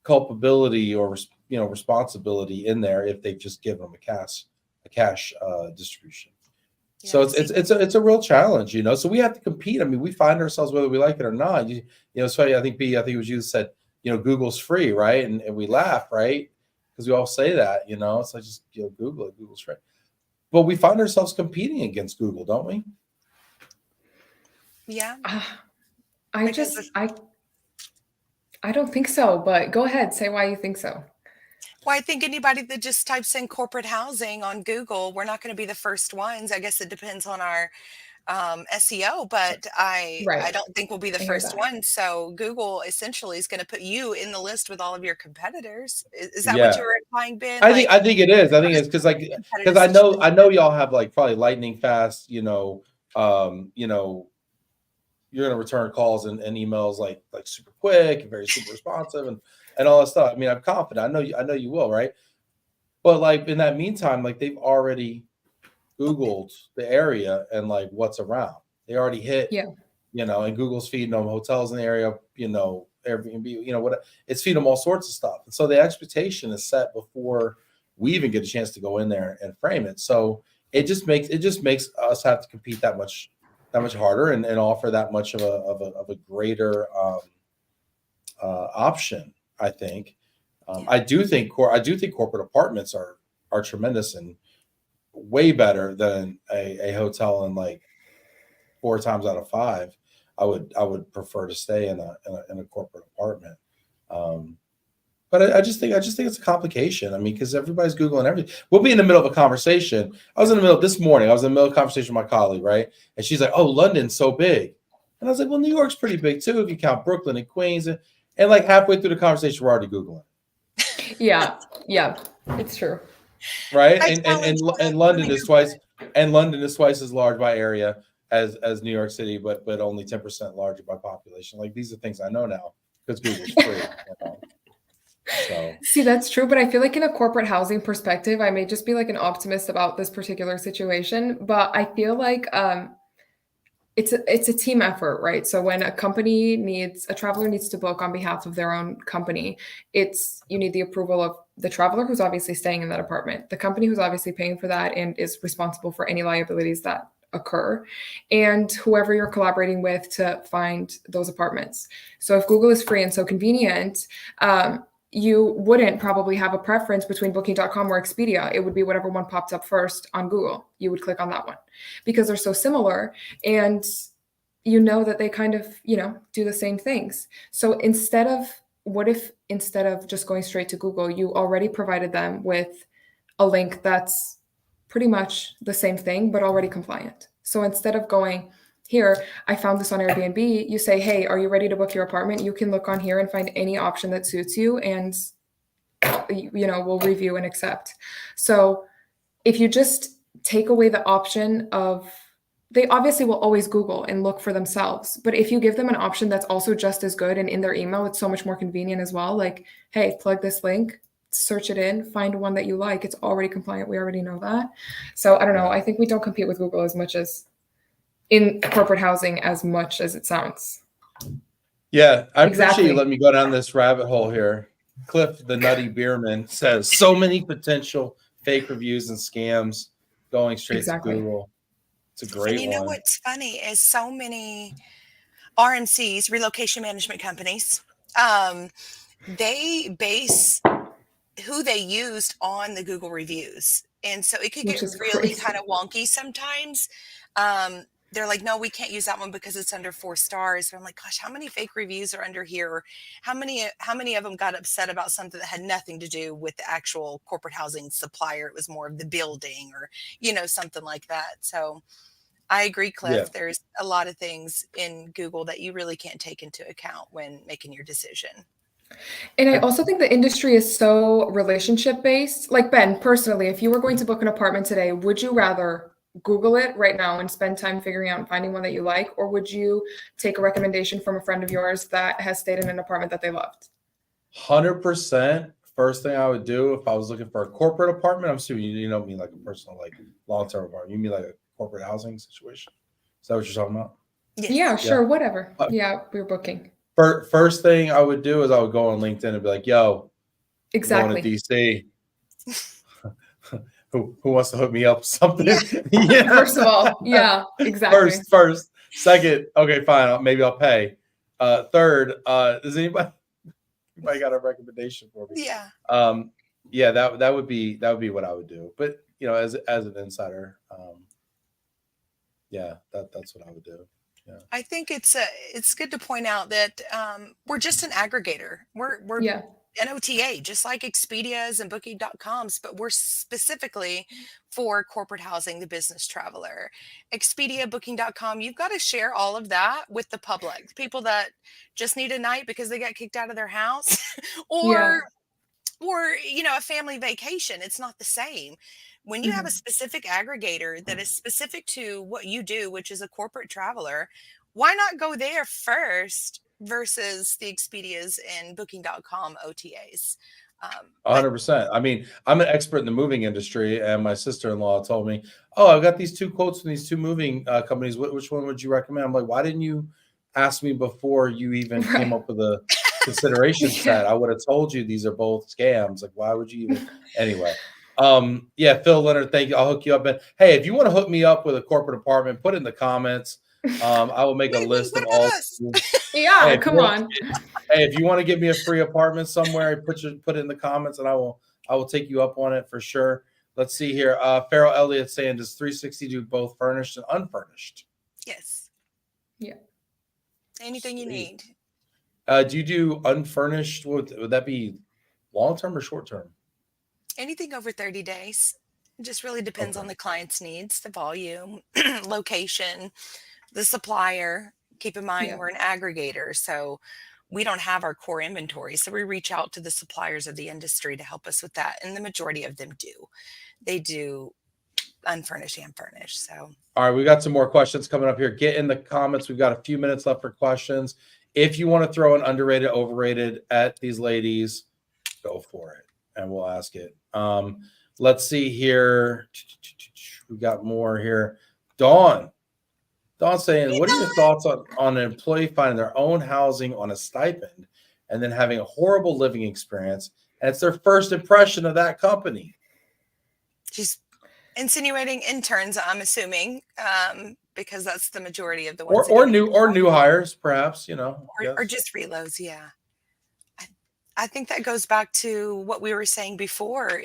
culpability or responsibility in there if they've just given them a cash distribution. So it's a real challenge, So we have to compete. I mean, we find ourselves whether we like it or not. So I think it was you that said, Google's free, right? And we laugh, right? Because we all say that, It's like just Google it. Google's free. but we find ourselves competing against Google, don't we? Yeah. I don't think so, but go ahead, say why you think so. Well, I think anybody that just types in corporate housing on Google, we're not going to be the first ones. I guess it depends on our SEO, but I don't think we'll be the first one. So Google essentially is going to put you in the list with all of your competitors. Is that what you were implying, Ben? I think it is. I think it's because I know y'all have like probably lightning fast, you're gonna return calls and emails like super quick and very super responsive and all that stuff. I mean, I'm confident. I know you will, right? But like in that meantime, like they've already Googled the area and like what's around. They already hit, and Google's feeding them hotels in the area, Airbnb, what it's feeding them all sorts of stuff. And so the expectation is set before we even get a chance to go in there and frame it. So it just makes us have to compete that much harder and offer that much of a greater option. I think. I do think corporate apartments are tremendous and way better than a hotel. And like 4 times out of 5, I would prefer to stay in a corporate apartment. But I just think it's a complication. I mean, because everybody's Googling everything. We'll be in the middle of a conversation. This morning, I was in the middle of a conversation with my colleague, right? And she's like, oh, London's so big. And I was like, well, New York's pretty big too, if you count Brooklyn and Queens. And like halfway through the conversation, we're already Googling. Yeah, it's true. Right? And London is twice as large by area as New York City, but only 10% larger by population. Like these are things I know now because Google's free. So. See, that's true, but I feel like in a corporate housing perspective, I may just be like an optimist about this particular situation, but I feel like it's a team effort, right? So when a traveler needs to book on behalf of their own company, you need the approval of the traveler who's obviously staying in that apartment, the company who's obviously paying for that and is responsible for any liabilities that occur, and whoever you're collaborating with to find those apartments. So if Google is free and so convenient, you wouldn't probably have a preference between booking.com or Expedia. It would be whatever one popped up first on Google. You would click on that one because they're so similar and that they kind of, do the same things. So what if instead of just going straight to Google, you already provided them with a link that's pretty much the same thing, but already compliant. So instead of going, here, I found this on Airbnb, you say, hey, are you ready to book your apartment? You can look on here and find any option that suits you and, we'll review and accept. So if you just take away the option of, they obviously will always Google and look for themselves. But if you give them an option that's also just as good and in their email, it's so much more convenient as well. Like, hey, plug this link, search it in, find one that you like. It's already compliant. We already know that. So I don't know. I think we don't compete with Google as much as in corporate housing as much as it sounds. Yeah, I appreciate you letting me go down this rabbit hole here. Cliff, the nutty beerman, says so many potential fake reviews and scams going straight to Google. It's a great one. You know what's funny is so many RMCs, relocation management companies, they base who they used on the Google reviews. And so it could get really kind of wonky sometimes. They're like, no, we can't use that one because it's under 4 stars. And I'm like, gosh, how many fake reviews are under here? Or how many of them got upset about something that had nothing to do with the actual corporate housing supplier? It was more of the building or, something like that. So I agree, Cliff. Yeah. There's a lot of things in Google that you really can't take into account when making your decision. And I also think the industry is so relationship based. Like Ben, personally, if you were going to book an apartment today, would you rather Google it right now and spend time figuring out and finding one that you like? Or would you take a recommendation from a friend of yours that has stayed in an apartment that they loved? 100%. First thing I would do if I was looking for a corporate apartment, I'm assuming you don't mean like a personal, like long-term apartment. You mean like a corporate housing situation? Is that what you're talking about? Yeah, sure. Whatever. Yeah, we were booking. First thing I would do is I would go on LinkedIn and be like, yo, exactly. I'm going to DC. Who wants to hook me up with something? Yeah. First of all, yeah, exactly. First. Second, okay, fine. Maybe I'll pay. Third, does anybody got a recommendation for me? Yeah. Yeah, that would be what I would do. But you know, as an insider. Yeah, that's what I would do. Yeah. I think it's good to point out that we're just an aggregator. We're Yeah. an OTA, just like Expedia's and Booking.coms, but we're specifically for corporate housing, the business traveler. Expedia, Booking.com, you've got to share all of that with the public, the people that just need a night because they got kicked out of their house, Yeah. or you know, a family vacation. It's not the same. When you have a Mhm. specific aggregator that is specific to what you do, which is a corporate traveler, why not go there first versus the Expedias and Booking.com OTAs? I 100%. I mean, I'm an expert in the moving industry, and my sister-in-law told me, "Oh, I've got these two quotes from these two moving companies. Which one would you recommend?" I'm like, "Why didn't you ask me before you even came Right. up with a consideration set? Yeah. I would have told you these are both scams. Like, why would you even?" Anyway, yeah, Phil Leonard, thank you. I'll hook you up. And hey, if you want to hook me up with a corporate apartment, put it in the comments. I will make a wait, list what of about all. us? Yeah, Hey, come on. if you want to give me a free apartment somewhere, put it in the comments, and I will take you up on it for sure. Let's see here. Farrell Elliott saying, does 360 do both furnished and unfurnished? Yes, Yeah. anything you Sweet. need. Do you do unfurnished? Would that be long term or short term? Anything over 30 days. It just really depends Okay. on the client's needs, the volume, location, the supplier. Keep in mind, Yeah. we're an aggregator, so we don't have our core inventory. So we reach out to the suppliers of the industry to help us with that. And the majority of them do. They do unfurnished and furnished. So All right, we got some more questions coming up here. Get in the comments. We've got a few minutes left for questions. If you want to throw an underrated, overrated at these ladies, go for it, and we'll ask it. Let's see here. We got more here. Dawn saying, what are your thoughts on an employee finding their own housing on a stipend and then having a horrible living experience, and it's their first impression of that company? she's insinuating interns, I'm assuming, because that's the majority of the ones Or new hires, perhaps, you know, or just reloads. Yeah. I think that goes back to what we were saying before.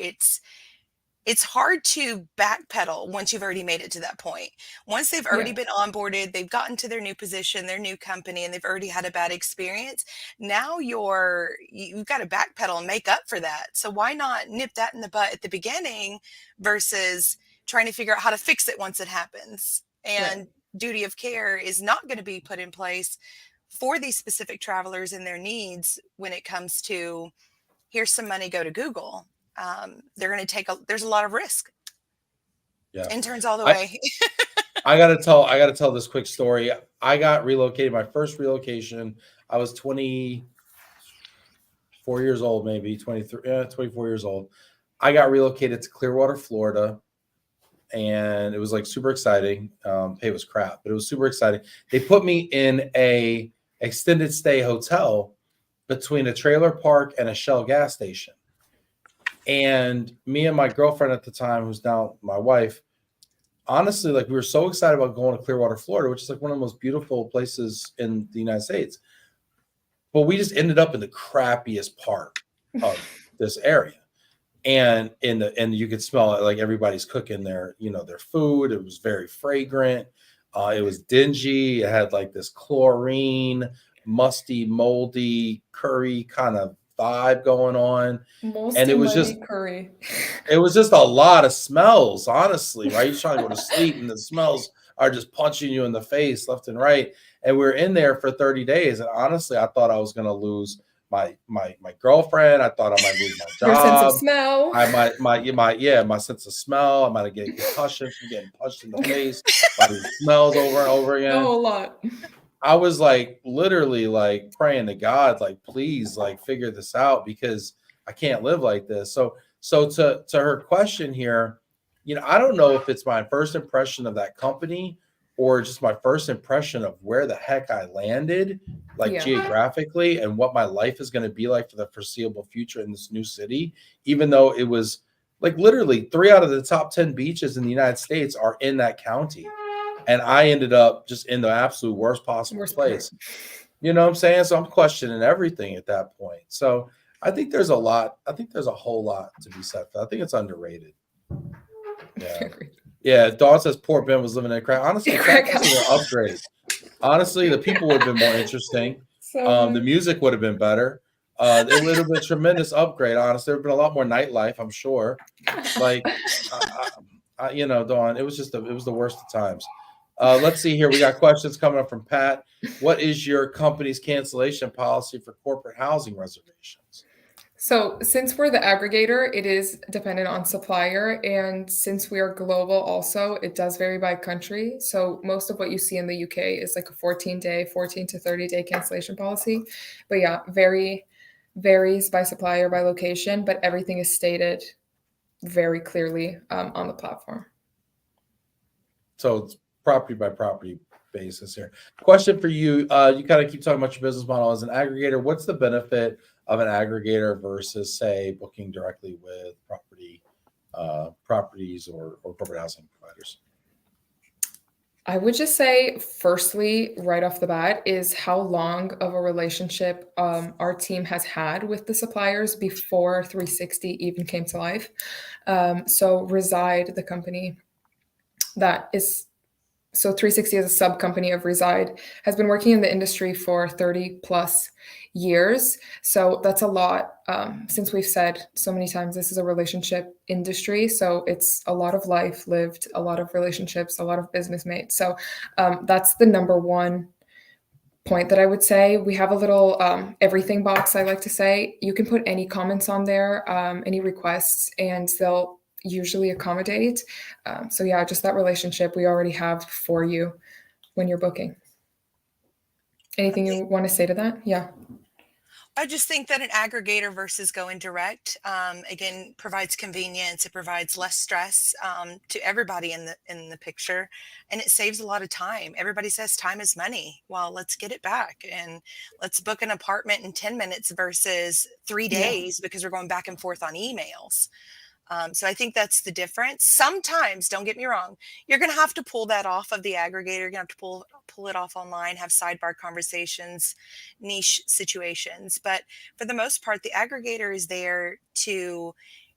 It's hard to backpedal once you've already made it to that point. Once they've already Yeah. been onboarded, they've gotten to their new position, their new company, and they've already had a bad experience. Now you've got to backpedal and make up for that. So why not nip that in the butt at the beginning versus trying to figure out how to fix it once it happens? And duty of care is not going to be put in place for these specific travelers and their needs when it comes to, here's some money, go to Google. They're going to there's a lot of risk. Yeah. Interns all the way. I gotta tell this quick story. I got relocated. My first relocation, I was 24 years old, maybe 23, 24 years old. I got relocated to Clearwater, Florida, and it was like super exciting. Pay was crap, but it was super exciting. They put me in a extended stay hotel between a trailer park and a Shell gas station. And me and my girlfriend at the time, who's now my wife, honestly, like, we were so excited about going to Clearwater, Florida, which is like one of the most beautiful places in the United States. But we just ended up in the crappiest part of this area. And you could smell it, like everybody's cooking their food. It was very fragrant. It was dingy. It had like this chlorine, musty, moldy curry kind of vibe going on. And it was just curry. It was just a lot of smells, honestly, right? You're trying to go to sleep and the smells are just punching you in the face left and right. And we were in there for 30 days. And honestly, I thought I was going to lose my girlfriend. I thought I might lose my job. Your sense of smell. My sense of smell. I might get concussion from getting punched in the face by these smells over and over again. Oh, a lot. I was like literally like praying to God, like, please, like, figure this out, because I can't live like this. So to her question here, I don't know if it's my first impression of that company or just my first impression of where the heck I landed, like, geographically, and what my life is going to be like for the foreseeable future in this new city, even though it was like literally 3 out of the top 10 beaches in the United States are in that county. And I ended up just in the absolute worst possible place. You know what I'm saying? So I'm questioning everything at that point. So I think there's a whole lot to be said for that. I think it's underrated. Yeah. Yeah. Dawn says poor Ben was living in a crack. Honestly, crack house is an upgrade. Honestly, the people would have been more interesting. The music would have been better. It would have been a tremendous upgrade. Honestly, there would have been a lot more nightlife, I'm sure. Like, you know, Dawn, it was just it was the worst of times. Let's see here. We got questions coming up from Pat. What is your company's cancellation policy for corporate housing reservations? So since we're the aggregator, it is dependent on supplier. And since we are global also, it does vary by country. So most of what you see in the UK is like a 14 to 30-day cancellation policy. But yeah, varies by supplier, by location, but everything is stated very clearly on the platform. So it's property by property basis here. Question for you. You kind of keep talking about your business model as an aggregator. What's the benefit of an aggregator versus, say, booking directly with properties or corporate housing providers? I would just say, firstly, right off the bat, is how long of a relationship our team has had with the suppliers before 360 even came to life. So Reside, the company that is, so 360 is a sub company of Reside, has been working in the industry for 30 plus years. So that's a lot. Since we've said so many times, this is a relationship industry. So it's a lot of life lived, a lot of relationships, a lot of business made. So that's the number one point that I would say. We have a little everything box, I like to say. You can put any comments on there, any requests, and they'll usually accommodate. So yeah, just that relationship we already have for you when you're booking. Anything you want to say to that? Yeah. I just think that an aggregator versus going direct, again, provides convenience. It provides less stress to everybody in the picture, and it saves a lot of time. Everybody says time is money. Well, let's get it back and let's book an apartment in 10 minutes versus 3 days because we're going back and forth on emails. So I think that's the difference. Sometimes, don't get me wrong, you're going to have to pull that off of the aggregator. You're going to have to pull it off online, have sidebar conversations, niche situations. But for the most part, the aggregator is there to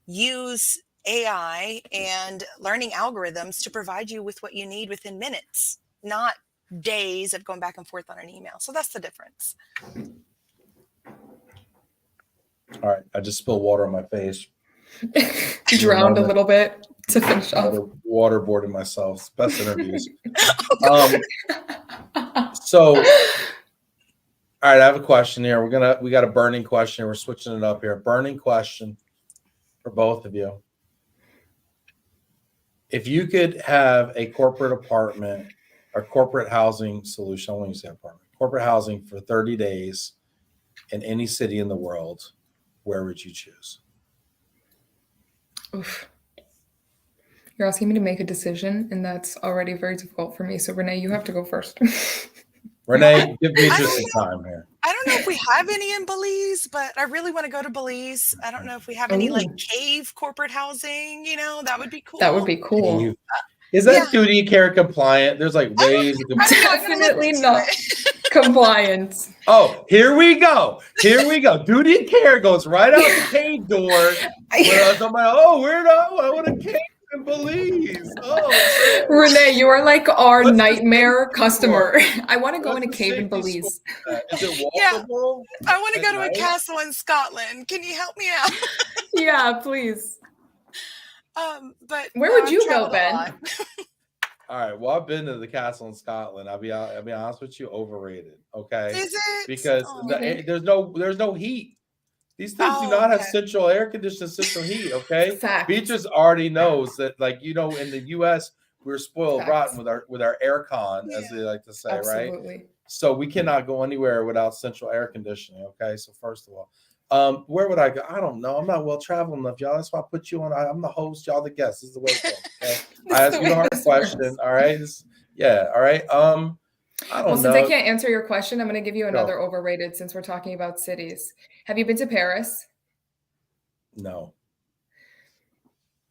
use AI and learning algorithms to provide you with what you need within minutes, not days of going back and forth on an email. So that's the difference. All right. I just spilled water on my face. Drowned a little bit to finish off. Waterboarding myself. Best interviews. So, all right, I have a question here. We got a burning question. We're switching it up here. Burning question for both of you. If you could have a corporate apartment or corporate housing solution, I won't say apartment, corporate housing for 30 days in any city in the world, where would you choose? Oof. You're asking me to make a decision, and that's already very difficult for me. So Renee, you have to go first. Renee, give me just some time here. I don't know if we have any in Belize, but I really want to go to Belize. I don't know if we have any like cave corporate housing, that would be cool. That would be cool. Is that duty of care compliant? There's like ways you can definitely not compliant. Oh, here we go. Duty of care goes right out the cave door. I want a cave in Belize. Oh, Renee, you are like our nightmare customer. I want to go in a cave in Belize. Is it walkable? I want to go to a castle in Scotland. Can you help me out? Yeah, please. But where would you go, Ben? All right. Well, I've been to the castle in Scotland. I'll be honest with you, overrated. Okay. Is it? Because there's no heat. These things do not have central air conditioning, central heat. Okay. Beatriz already knows that, in the U.S. we're spoiled rotten with our air con, as they like to say, absolutely. Right? So we cannot go anywhere without central air conditioning. Okay. So first of all, where would I go? I don't know. I'm not well traveled enough, y'all. That's why I put you on. I'm the host, y'all the guest. This is the way it goes. Okay. I ask you the hard question. All right. All right. I don't know. Since I can't answer your question, I'm going to give you another overrated, since we're talking about cities. Have you been to Paris? No.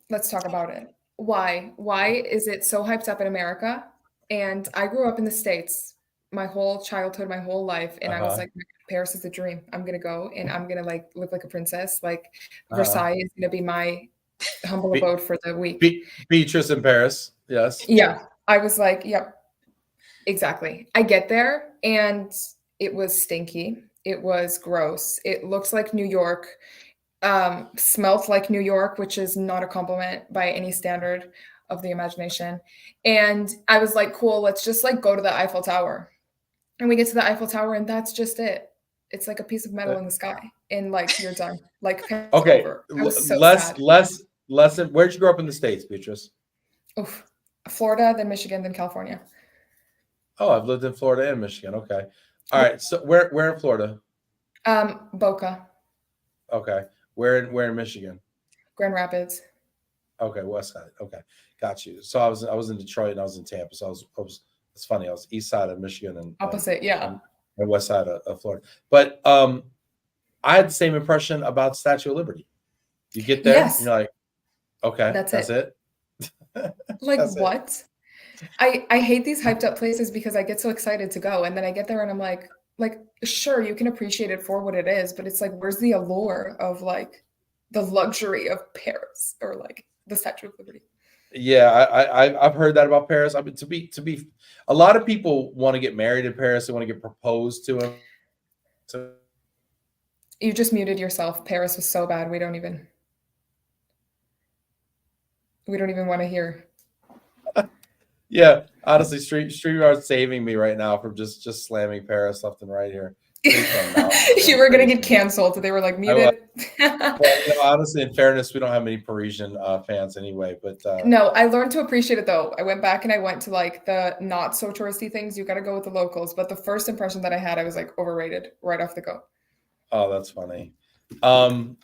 Let's talk about it. Why? Why is it so hyped up in America? And I grew up in the States my whole childhood, my whole life. And I was like, Paris is a dream. I'm going to go and I'm going to live like a princess. Like Versailles is going to be my humble Be- abode for the week. Beatriz in Paris. Yes. Yeah, I was like, yep, exactly. I get there and it was stinky. It was gross. It looks like New York, smelt like New York, which is not a compliment by any standard of the imagination. And I was like, cool, let's just like go to the Eiffel Tower. And we get to the Eiffel Tower and that's just it. It's like a piece of metal in the sky and like you're done. Like Okay. over. I was so less, sad. less. Where'd you grow up in the States, Beatrice? Oof. Florida, then Michigan, then California. Oh, I've lived in Florida and Michigan. Okay. All right. So where in Florida? Boca. Okay. Where in Michigan? Grand Rapids. Okay, West Side. Okay, got you. So I was in Detroit and I was in Tampa. So I was. It's funny. I was East Side of Michigan and Opposite, yeah. and West Side of Florida. But I had the same impression about Statue of Liberty. You get there, Yes. and you're like, okay, That's it. Like That's it. what? I hate these hyped up places because I get so excited to go and then I get there and I'm like sure you can appreciate it for what it is, but it's like where's the allure of like the luxury of Paris or like the Statue of Liberty? Yeah, I've heard that about Paris. I mean, to be, a lot of people want to get married in Paris. They want to get proposed to. You just muted yourself. Paris was so bad. We don't even want to hear. Yeah, honestly, StreamYard's saving me right now from just slamming Paris left and right here. You were gonna get canceled. They were like muted. Well, honestly, in fairness, we don't have many Parisian fans anyway. But no, I learned to appreciate it though. I went back and I went to like the not so touristy things. You got to go with the locals. But the first impression that I had, I was like overrated right off the go. Oh, that's funny.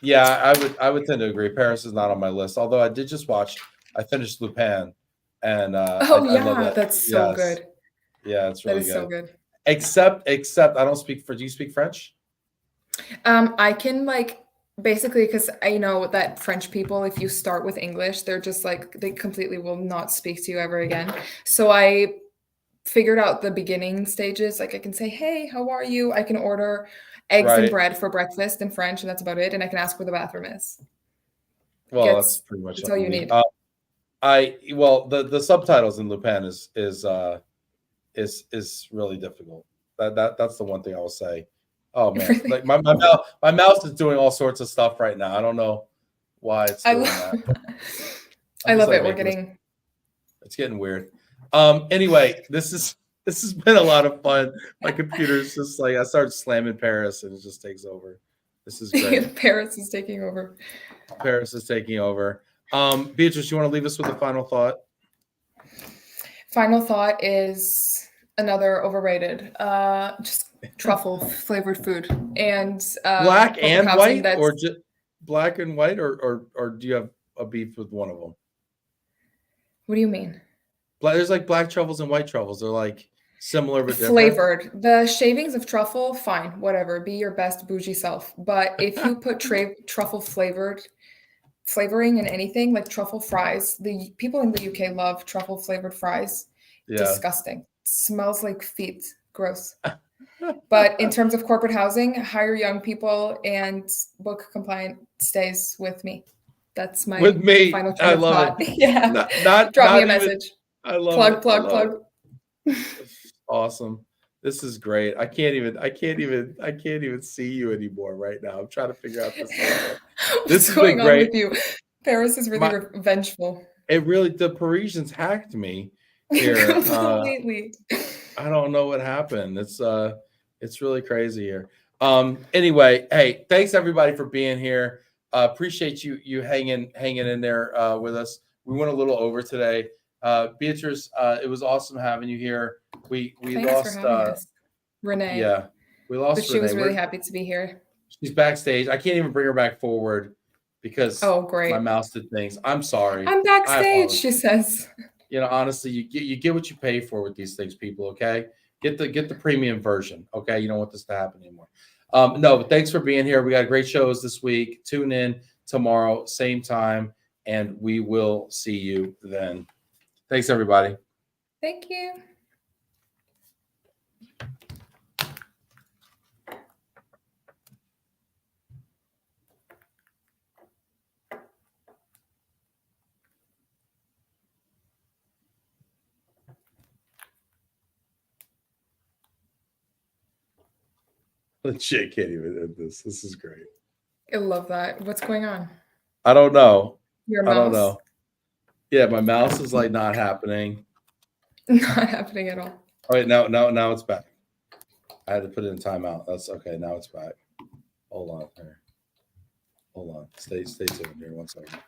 Yeah, I would tend to agree. Paris is not on my list. Although I did just watch. I finished Lupin, and I love that. That's so Yes. good. Yeah, it's really That is so good. Except I don't speak. Do you speak French? I can like basically because I know that French people, if you start with English, they're just like they completely will not speak to you ever again. So I figured out the beginning stages. Like I can say, "Hey, how are you?" I can order eggs and bread for breakfast in French, and that's about it. And I can ask where the bathroom is. Well, that's pretty much all you need. The subtitles in Lupin is really difficult. That's the one thing I will say. Oh man, Really? like my mouse is doing all sorts of stuff right now. I don't know why it's doing that. I love it. It's getting weird. Anyway, this has been a lot of fun. My computer's just like I started slamming Paris and it just takes over. This is great. Paris is taking over. Paris is taking over. Beatrice, you want to leave us with a final thought? Final thought is another overrated. Just truffle flavored food and black and white, or just black and white, or do you have a beef with one of them? What do you mean? There's like black truffles and white truffles. They're like similar but different. Flavored. The shavings of truffle, fine, whatever. Be your best bougie self. But if you put truffle flavoring in anything, like truffle fries, the people in the UK love truffle flavored fries. Yeah. Disgusting. Smells like feet. Gross. But in terms of corporate housing, hire young people and book compliant stays with me. That's my final I love it. Yeah. Not drop me a even, message. I love it. Plug. Awesome. This is great. I can't even see you anymore right now. I'm trying to figure out this. What's going on with you? Paris is really vengeful. The Parisians hacked me here. Completely. I don't know what happened. It's really crazy here. Anyway, hey, thanks everybody for being here. Appreciate you hanging in there with us. We went a little over today. Beatriz, it was awesome having you here. We lost for having us. Renee. Yeah, we lost. But she was really happy to be here. She's backstage. I can't even bring her back forward because my mouse did things. I'm sorry. I'm backstage, she says. Honestly, you get what you pay for with these things, people. Okay, get the premium version. Okay, you don't want this to happen anymore. No, but thanks for being here. We got great shows this week. Tune in tomorrow, same time, and we will see you then. Thanks, everybody. Thank you. The chick can't even end this. This is great. I love that. What's going on? I don't know. Your I don't mouse? know. Yeah, my mouse is like not happening. Not happening at all. All right, now it's back. I had to put it in timeout. That's okay. Now it's back. Hold on here. Hold on. Stay tuned here 1 second.